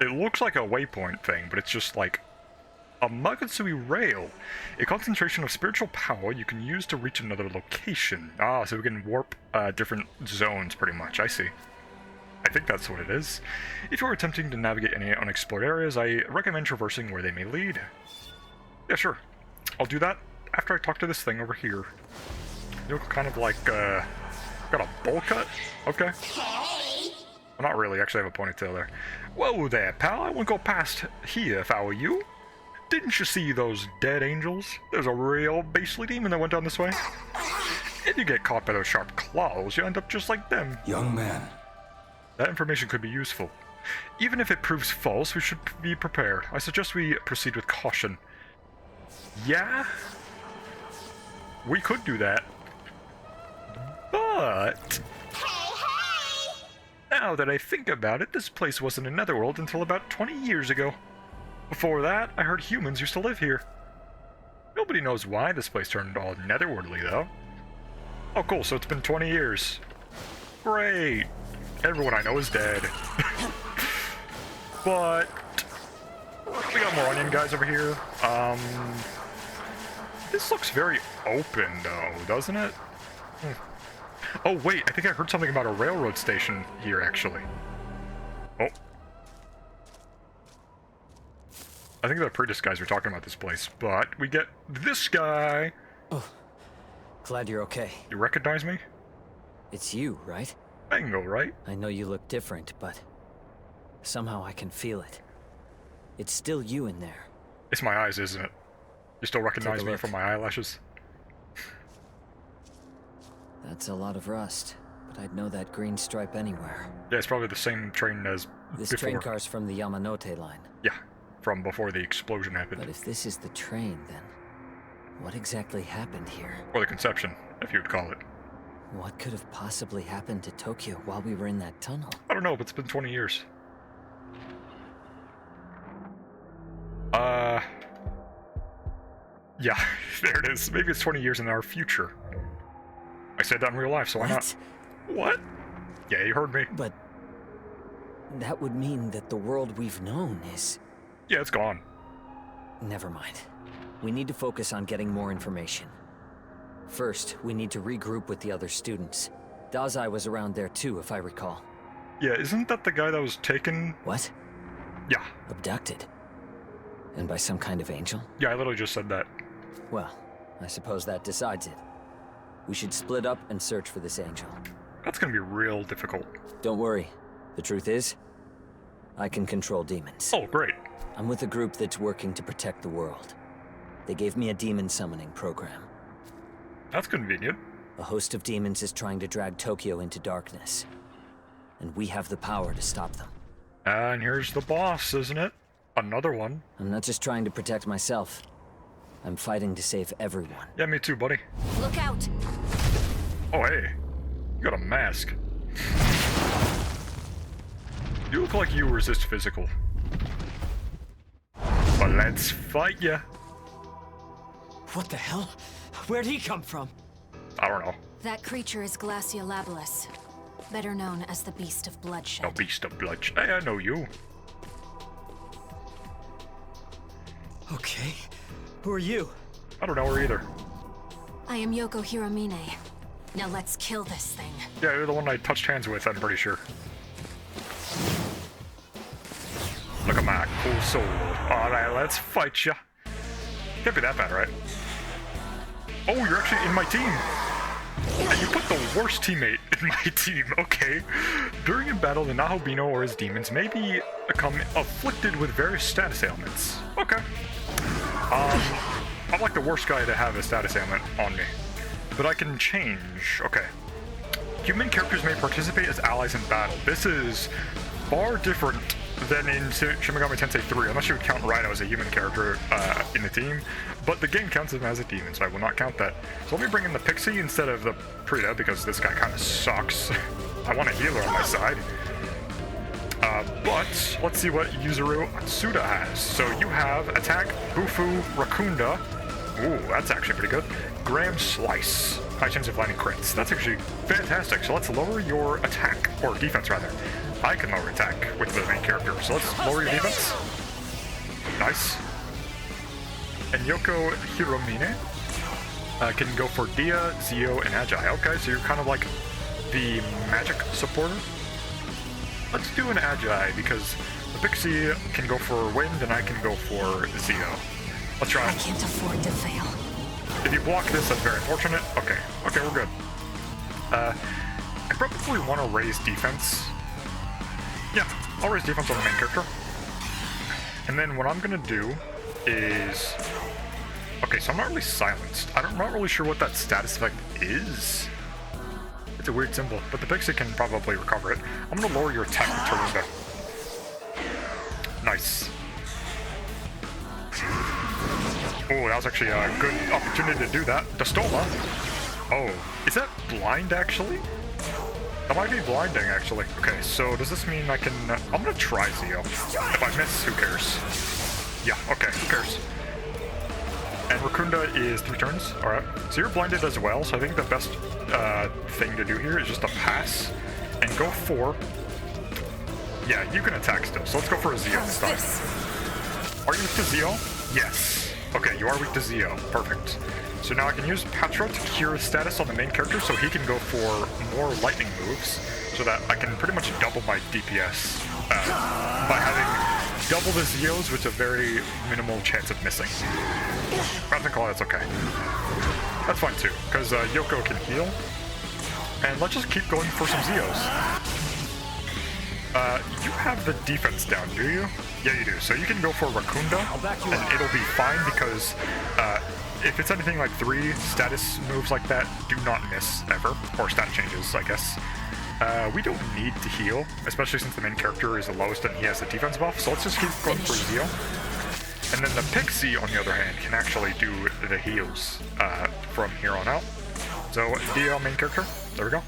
It looks like a waypoint thing, but it's just like a Magatsui rail. A concentration of spiritual power you can use to reach another location. Ah, so we can warp different zones, pretty much. I see. I think that's what it is. If you are attempting to navigate any unexplored areas, I recommend traversing where they may lead. Yeah, sure. I'll do that after I talk to this thing over here. You look kind of like, got a bowl cut? Okay. Well, not really, actually I have a ponytail there. Whoa there, pal, I wouldn't go past here if I were you. Didn't you see those dead angels? There's a real beastly demon that went down this way. If you get caught by those sharp claws, you end up just like them. Young man. That information could be useful. Even if it proves false, we should be prepared. I suggest we proceed with caution. Yeah? We could do that. But... Hey! now that I think about it, this place wasn't a netherworld until about 20 years ago. Before that, I heard humans used to live here. Nobody knows why this place turned all netherworldly, though. Oh, cool, so it's been 20 years. Great. Everyone I know is dead. But... we got more onion guys over here. This looks very open, though, doesn't it? Oh, wait, I think I heard something about a railroad station here, actually. Oh. I think the Pretus guys were talking about this place, but we get this guy. Oh, glad you're okay. You recognize me? It's you, right? Bingo, right? I know you look different, but somehow I can feel it. It's still you in there. It's my eyes, isn't it? You still recognize Take a me look. from my eyelashes? That's a lot of rust, but I'd know that green stripe anywhere. Yeah, it's probably the same train as This before. train car's from the Yamanote line. Yeah, from before the explosion happened. But if this is the train, then what exactly happened here? Or the conception, if you would call it. What could have possibly happened to Tokyo while we were in that tunnel? I don't know, but it's been 20 years. Yeah, there it is. Maybe it's 20 years in our future. I said that in real life, so why not? What? Yeah, you heard me. But that would mean that the world we've known is... Yeah, it's gone. Never mind. We need to focus on getting more information. First, we need to regroup with the other students. Dazai was around there too, if I recall. Yeah, isn't that the guy that was taken? What? Yeah. Abducted? And by some kind of angel? Yeah, I literally just said that. Well, I suppose that decides it. We should split up and search for this angel. That's gonna be real difficult. Don't worry. The truth is, I can control demons. Oh, great. I'm with a group that's working to protect the world. They gave me a demon summoning program. That's convenient. A host of demons is trying to drag Tokyo into darkness. And we have the power to stop them. And here's the boss, isn't it? Another one. I'm not just trying to protect myself. I'm fighting to save everyone. Yeah, me too, buddy. Look out! Oh, hey. You got a mask. You look like you resist physical. But let's fight ya. What the hell? Where'd he come from? I don't know. That creature is Glaciolabilis. better known as the Beast of Bloodshed. No, Beast of Bloodshed. Hey, I know you. Okay. Who are you? I don't know her either. I am Yoko Hiramine. Now let's kill this thing. Yeah, you're the one I touched hands with, I'm pretty sure. Look at my cool soul. Alright, let's fight ya. Can't be that bad, right? Oh, you're actually in my team! And you put the worst teammate in my team, okay. During a battle, the Nahobino or his demons may become afflicted with various status ailments. Okay. I'm like the worst guy to have a status ailment on me. But I can change. Okay. Human characters may participate as allies in battle. This is far different than in Shin Megami Tensei 3, unless you would count Rhino as a human character in the team. But the game counts him as a demon, so I will not count that. So let me bring in the Pixie instead of the Prita, because this guy kind of sucks. I want a healer on my side. But let's see what Yuzuru Atsuda has. So you have Attack, Bufu, Rakunda. Ooh, that's actually pretty good. Graham Slice. High chance of landing crits. That's actually fantastic. So let's lower your attack, or defense rather. I can lower attack with the main character. So let's lower your defense. Nice. And Yoko Hiramine can go for Dia, Zio, and Agi. Okay, so you're kind of like the magic supporter. Let's do an Agi because the Pixie can go for Wind and I can go for Zio. Let's try it. I can't afford to fail. If you block this, that's very unfortunate. Okay, we're good. I probably want to raise defense. Yeah, I'll raise defense on the main character. And then what I'm gonna do is... Okay, so I'm not really silenced. I'm not really sure what that status effect is. It's a weird symbol, but the Pixie can probably recover it. I'm gonna lower your attack with Tarunda. Nice. Oh, that was actually a good opportunity to do that. Dostoma. Oh, is that blind actually? That might be blinding actually. Okay, so does this mean I can... I'm gonna try Zio. If I miss, who cares? Yeah, okay, who cares? And Rakunda is 3 turns. Alright, so you're blinded as well, so I think the best thing to do here is just to pass and go for... Yeah, you can attack still, so let's go for a Zio this time. Are you weak to Zio? Yes. Okay, you are weak to Zio. Perfect. So now I can use Patra to cure status on the main character so he can go for more lightning moves so that I can pretty much double my DPS by having double the Zios with a very minimal chance of missing. I think that's okay. That's fine too, because Yoko can heal. And let's just keep going for some Zios. You have the defense down, do you? Yeah, you do. So you can go for Rakunda, and it'll be fine because if it's anything like 3 status moves like that, do not miss ever. Or stat changes, I guess. We don't need to heal, especially since the main character is the lowest and he has the defense buff. So let's just keep going for Zio. And then the Pixie, on the other hand, can actually do the heals from here on out. So Dio, main character. There we go.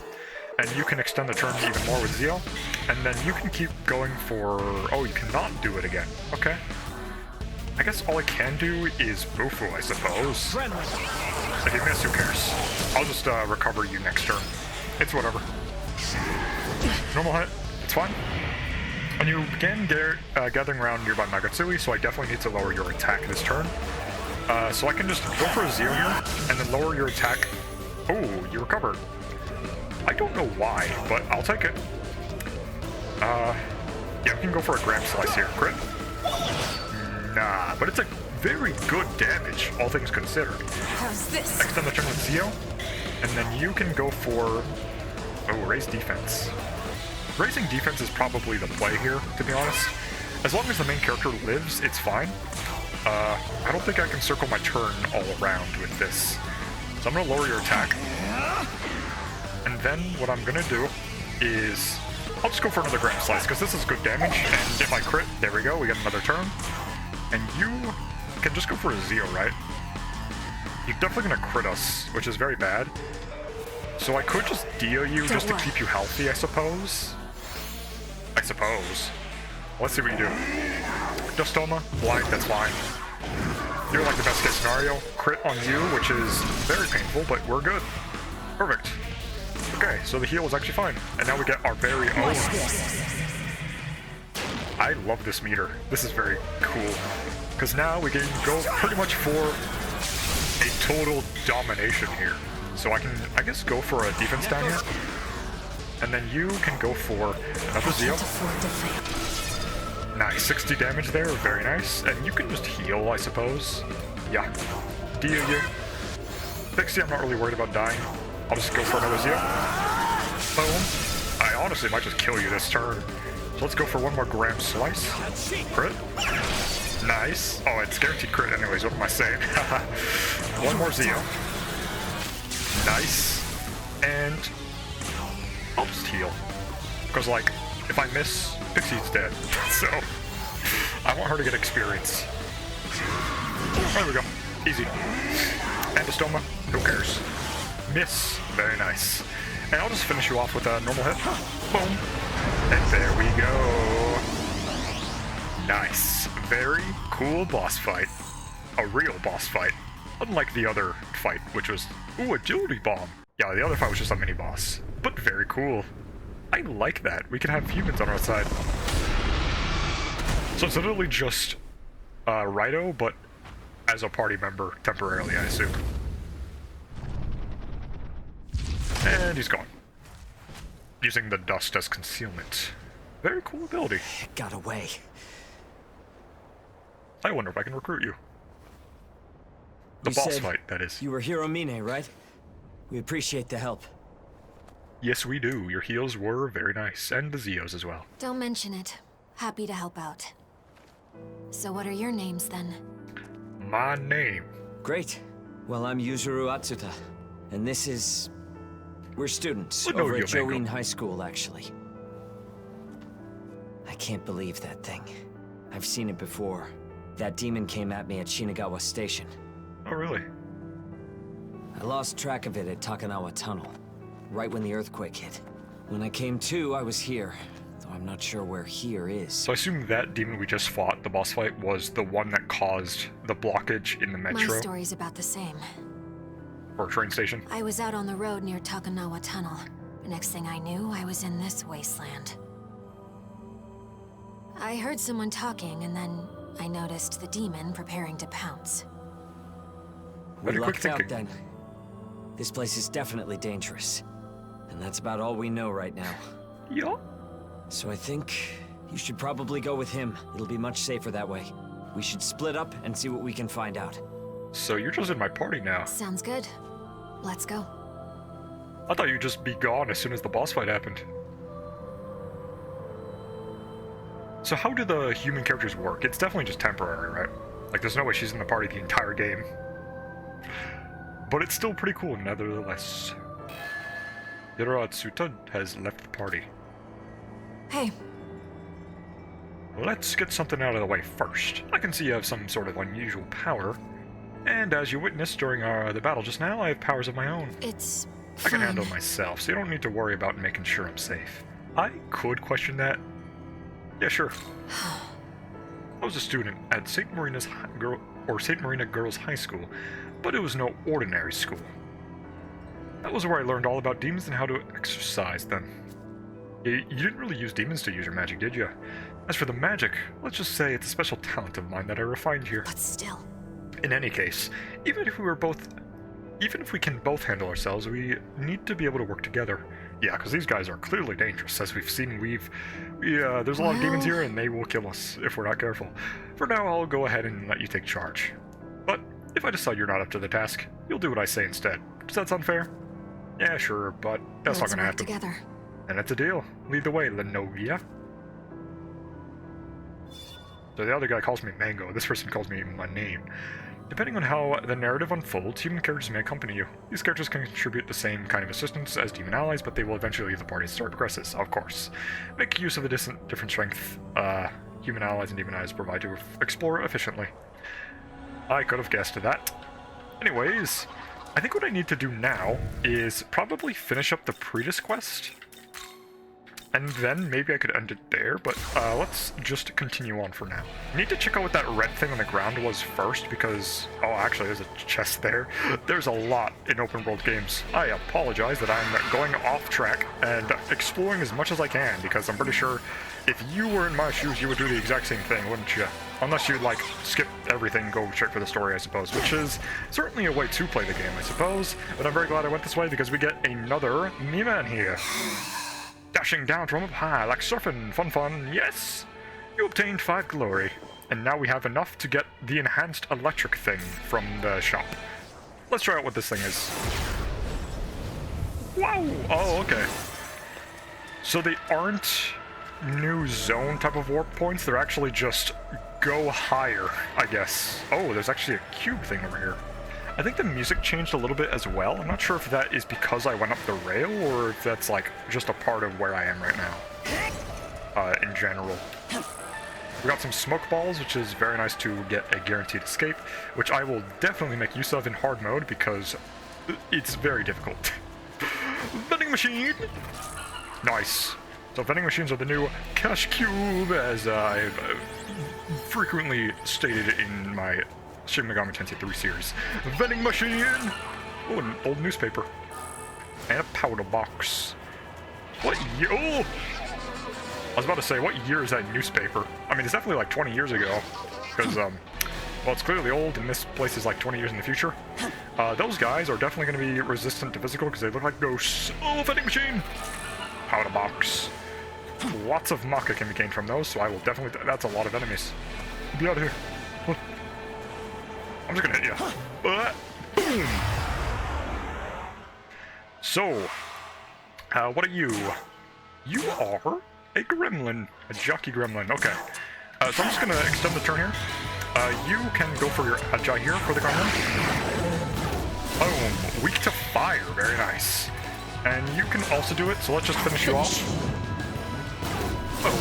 And you can extend the turn even more with Zio. And then you can keep going for... Oh, you cannot do it again. Okay. I guess all I can do is Bufu, I suppose. If you miss, who cares? I'll just recover you next turn. It's whatever. Normal hit. It's fine. And you began gathering around nearby Magatsui, so I definitely need to lower your attack this turn. So I can just go for a Zio here, and then lower your attack. Oh, you recovered. I don't know why, but I'll take it. Yeah, we can go for a Graham Slice here. Crit? Nah, but it's a very good damage, all things considered. How's this? Extend the turn with Zio, and then you can go for... Oh, raise defense. Raising defense is probably the play here, to be honest. As long as the main character lives, it's fine. I don't think I can circle my turn all around with this. So I'm gonna lower your attack. And then what I'm gonna do is... I'll just go for another Graham Slice, because this is good damage, and if I crit, there we go, we get another turn. And you can just go for a Zio, right? You're definitely gonna crit us, which is very bad. So I could just Dio you just to keep you healthy, I suppose. Let's see what you do. Dostoma, blind, that's fine. You're like the best case scenario. Crit on you, which is very painful, but we're good. Perfect. Okay, so the heal was actually fine. And now we get our very own. I love this meter. This is very cool. Because now we can go pretty much for a total domination here. So I can, I guess, go for a defense down here. And then you can go for another Zeo. Nice, 60 damage there, very nice. And you can just heal, I suppose. Yeah. Dio you. Pixie, I'm not really worried about dying. I'll just go for another Zeo. Boom. I honestly might just kill you this turn. So let's go for one more Gram Slice. Crit. Nice. Oh, it's guaranteed crit anyways, what am I saying? One more Zeo. Nice. And I'll just heal. Because, like, if I miss, Pixie's dead. So, I want her to get experience. There we go. Easy. Endostoma, who cares? Miss. Very nice. And I'll just finish you off with a normal hit. Boom. And there we go. Nice. Very cool boss fight. A real boss fight. Unlike the other fight, which was, ooh, agility bomb. Yeah, the other fight was just a mini-boss. But very cool. I like that. We can have humans on our side. So it's literally just Raito, but as a party member temporarily, I assume. And he's gone. Using the dust as concealment. Very cool ability. It got away. I wonder if I can recruit you. The You boss said fight, that is. You were Hiromine, right? We appreciate the help. Yes, we do. Your heals were very nice, and the Zeos as well. Don't mention it. Happy to help out. So what are your names then? My name. Great. Well, I'm Yuzuru Atsuta, and this is... We're students Well, no, over at you, Mango. Join High School, actually. I can't believe that thing. I've seen it before. That demon came at me at Shinagawa Station. Oh, really? I lost track of it at Takanawa Tunnel, right when the earthquake hit. When I came to, I was here, though I'm not sure where here is. So I assume that demon we just fought, the boss fight, was the one that caused the blockage in the My metro story's about the same. or train station. I was out on the road near Takanawa Tunnel. The next thing I knew, I was in this wasteland. I heard someone talking, and then I noticed the demon preparing to pounce. We Very quick lucked out thinking. then. This place is definitely dangerous. And that's about all we know right now. Yeah. So I think you should probably go with him. It'll be much safer that way. We should split up and see what we can find out. So you're just in my party now. Sounds good. Let's go. I thought you'd just be gone as soon as the boss fight happened. So how do the human characters work? It's definitely just temporary, right? Like, there's no way she's in the party the entire game. But it's still pretty cool, nevertheless. Yura Atsuta has left the party. Hey, Let's get something out of the way first. I can see you have some sort of unusual power. And as you witnessed during the battle just now, I have powers of my own. it's I can fine. handle myself, so you don't need to worry about making sure I'm safe. I could question that. Yeah, sure. I was a student at St. Marina's St. Marina Girls High School, but it was no ordinary school. That was where I learned all about demons and how to exercise them. You didn't really use demons to use your magic, did you? As for the magic, let's just say it's a special talent of mine that I refined here. But still, In any case, even if we can both handle ourselves, we need to be able to work together. Yeah, because these guys are clearly dangerous. As we've seen, there's a lot of demons here, and they will kill us if we're not careful. For now, I'll go ahead and let you take charge. But if I decide you're not up to the task, you'll do what I say instead. Does that sound fair? Yeah, sure, but that's not let's gonna work happen. together. And that's a deal. Lead the way, Lenogia. So the other guy calls me Mango. This person calls me my name. Depending on how the narrative unfolds, human characters may accompany you. These characters can contribute the same kind of assistance as demon allies, but they will eventually leave the party as the story progresses, of course. Make use of the different strength human allies and demon allies provide to explore efficiently. I could have guessed that. Anyways, I think what I need to do now is probably finish up the Pretus quest. and then maybe I could end it there, but let's just continue on for now. I need to check out what that red thing on the ground was first, because... Oh, actually, there's a chest there. There's a lot in open world games. I apologize that I'm going off track and exploring as much as I can, because I'm pretty sure if you were in my shoes, you would do the exact same thing, wouldn't you? Unless you'd, like, skip everything, go straight for the story, I suppose, which is certainly a way to play the game, I suppose. But I'm very glad I went this way, because we get another me-man here. Dashing down from up high, like surfing, fun, yes! You obtained 5 glory, and now we have enough to get the enhanced electric thing from the shop. Let's try out what this thing is. Wow! Oh, okay. So they aren't new zone type of warp points, they're actually just go higher, I guess. Oh, there's actually a cube thing over here. I think the music changed a little bit as well. I'm not sure if that is because I went up the rail or if that's like just a part of where I am right now. In general. We got some smoke balls, which is very nice to get a guaranteed escape, which I will definitely make use of in hard mode because it's very difficult. Vending machine! Nice. So vending machines are the new cash cube, as I've frequently stated in my Shin Megami Tensei 3 series. Vending machine! Oh, an old newspaper. And a powder box. What year? Oh! I was about to say, what year is that newspaper? I mean, it's definitely like 20 years ago. Because, well, it's clearly old, and this place is like 20 years in the future. Those guys are definitely going to be resistant to physical because they look like ghosts. Oh, vending machine! Powder box. Lots of Maka can be gained from those, so I will definitely... That's a lot of enemies. Be out of here. I'm just gonna hit you. Boom! So, what are you? You are a gremlin. A jockey gremlin. Okay. So I'm just gonna extend the turn here. You can go for your Ajay here for the gremlin. Boom. Weak to fire. Very nice. And you can also do it, so let's just finish you off. Boom.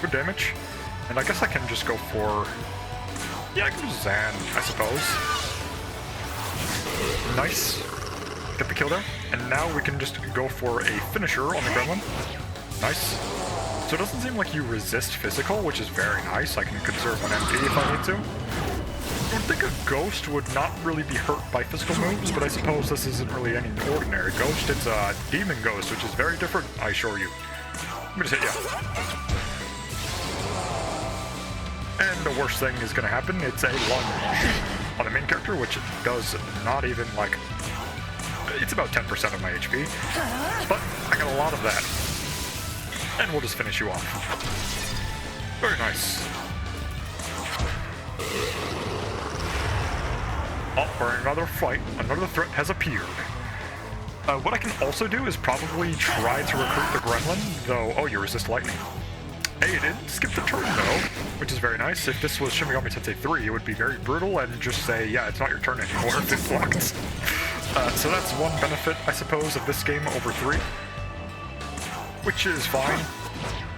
Good damage. And I guess I can just go for... Yeah, I can do Zan, I suppose. Nice. Get the kill there. And now we can just go for a finisher on the gremlin. Nice. So it doesn't seem like you resist physical, which is very nice. I can conserve 1 MP if I need to. I would think a ghost would not really be hurt by physical moves, but I suppose this isn't really any ordinary ghost. It's a demon ghost, which is very different, I assure you. Let me just hit you. And the worst thing is going to happen, it's a lunge on the main character, which does not even, like... It's about 10% of my HP, but I got a lot of that. And we'll just finish you off. Very nice. Oh, for another fight, another threat has appeared. What I can also do is probably try to recruit the gremlin, though... Oh, you resist lightning. Hey, it didn't skip the turn, though, which is very nice. If this was Shin Megami Tensei 3, it would be very brutal and just say, yeah, it's not your turn anymore if it blocks. So that's one benefit, I suppose, of this game over 3. Which is fine.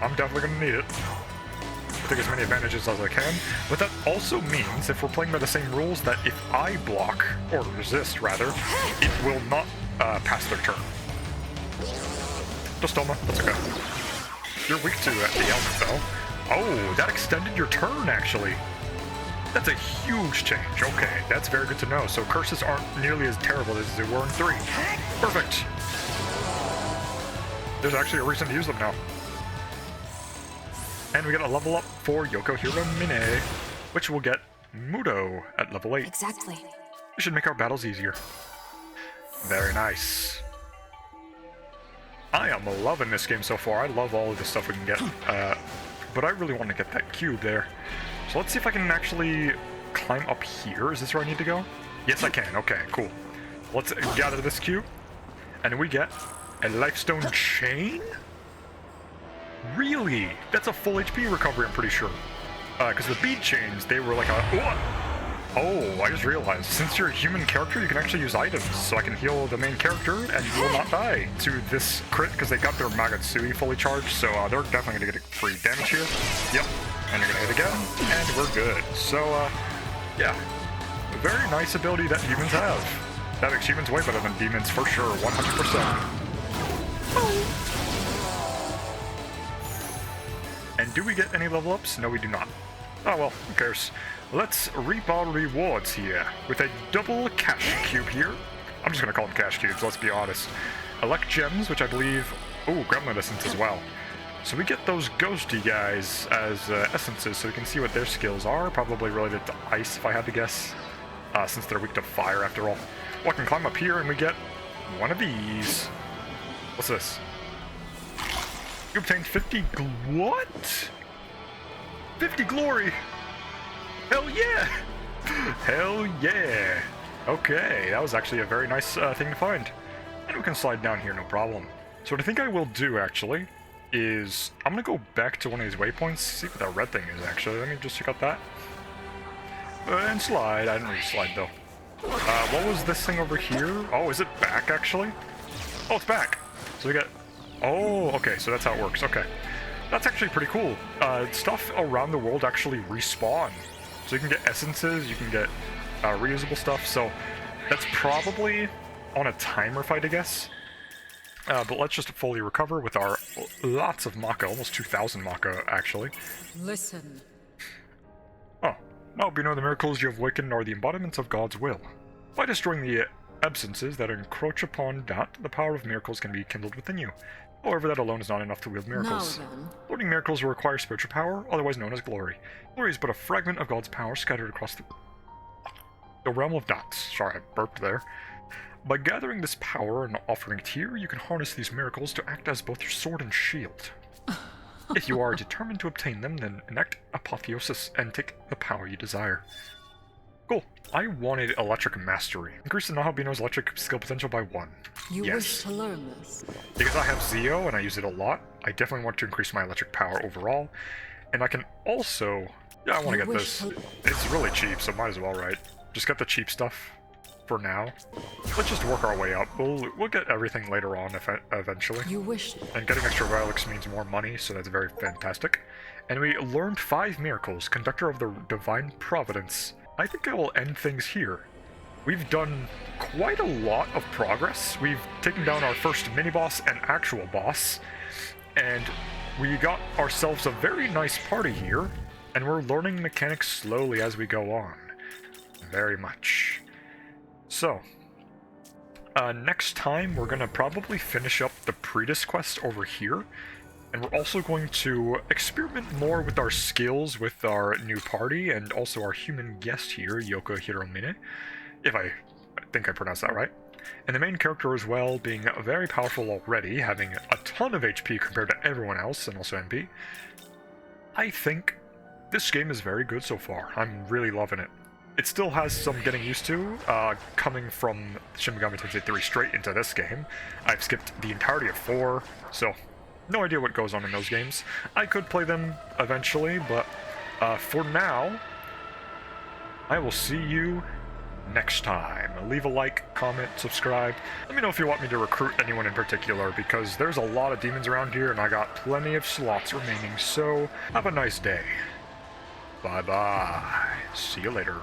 I'm definitely going to need it. I'll take as many advantages as I can. But that also means, if we're playing by the same rules, that if I block, or resist, rather, it will not pass their turn. Just Stoma, that's okay. You're weak to the element, though. Oh, that extended your turn, actually. That's a huge change. Okay, that's very good to know. So curses aren't nearly as terrible as they were in 3. Perfect. There's actually a reason to use them now. And we get a level up for Yoko Hiro Mine, which will get Mudo at level 8. Exactly. It should make our battles easier. Very nice. I am loving this game so far. I love all of the stuff we can get. But I really want to get that cube there. So let's see if I can actually climb up here. Is this where I need to go? Yes, I can. Okay, cool. Let's gather this cube. And we get a Lifestone chain? Really? That's a full HP recovery, I'm pretty sure. Because the bead chains, they were like a... Oh, I just realized. Since you're a human character, you can actually use items. So I can heal the main character, and you will not die to this crit, because they got their Magatsui fully charged. So they're definitely going to get free damage here. Yep. And you're going to hit again, and we're good. So, yeah. A very nice ability that humans have. That makes humans way better than demons, for sure. 100%. And do we get any level ups? No, we do not. Oh well, who cares? Let's reap our rewards here with a double cash cube here. I'm just gonna call them cash cubes, let's be honest. Elect gems, which I believe... Oh, gremlin essence as well. So we get those ghosty guys as essences, so we can see what their skills are. Probably related to ice, if I had to guess, since they're weak to fire after all. Well, I can climb up here and we get one of these. What's this? You obtained 50 what? 50 glory! Hell yeah! Hell yeah! Okay, that was actually a very nice thing to find. And we can slide down here, no problem. So what I think I will do, actually, is I'm gonna go back to one of these waypoints, see what that red thing is, actually. Let me just check out that. And slide. I didn't really slide, though. What was this thing over here? Oh, is it back, actually? Oh, it's back! So we got... Oh, okay, so that's how it works. Okay. That's actually pretty cool. Stuff around the world actually respawn. So you can get essences, you can get reusable stuff, so that's probably on a timer fight, I guess. But let's just fully recover with our lots of Maka, almost 2,000 Maka, actually. Listen. Oh, now you know the miracles you have awakened are the embodiments of God's will. By destroying the absences that encroach upon that, the power of miracles can be kindled within you. However, that alone is not enough to wield miracles. Now then. Learning miracles will require spiritual power, otherwise known as glory. Glory is but a fragment of God's power scattered across the realm of dots. Sorry, I burped there. By gathering this power and offering it here, you can harness these miracles to act as both your sword and shield. If you are determined to obtain them, then enact Apotheosis and take the power you desire. Cool. I wanted Electric Mastery. Increase the Nahabino's electric skill potential by 1. You yes. wish to learn this. Because I have Zeo and I use it a lot, I definitely want to increase my electric power overall. And I can also... Yeah, I want to get this. It's really cheap, so might as well, right? Just get the cheap stuff for now. Let's just work our way up. We'll get everything later on eventually. You wish... And getting extra relics means more money, so that's very fantastic. And we learned 5 miracles. Conductor of the Divine Providence. I think I will end things here. We've done quite a lot of progress. We've taken down our first mini-boss and actual boss. And we got ourselves a very nice party here. And we're learning mechanics slowly as we go on. Very much. So, next time we're going to probably finish up the Pretus quest over here. And we're also going to experiment more with our skills with our new party and also our human guest here, Yoko Hiromine, if I think I pronounced that right. And the main character as well being very powerful already, having a ton of HP compared to everyone else and also MP. I think this game is very good so far. I'm really loving it. It still has some getting used to, coming from Shin Megami Tensei 3 straight into this game. I've skipped the entirety of 4, so... no idea what goes on in those games. I could play them eventually, but for now, I will see you next time. Leave a like, comment, subscribe. Let me know if you want me to recruit anyone in particular, because there's a lot of demons around here, and I got plenty of slots remaining, so have a nice day. Bye-bye. See you later.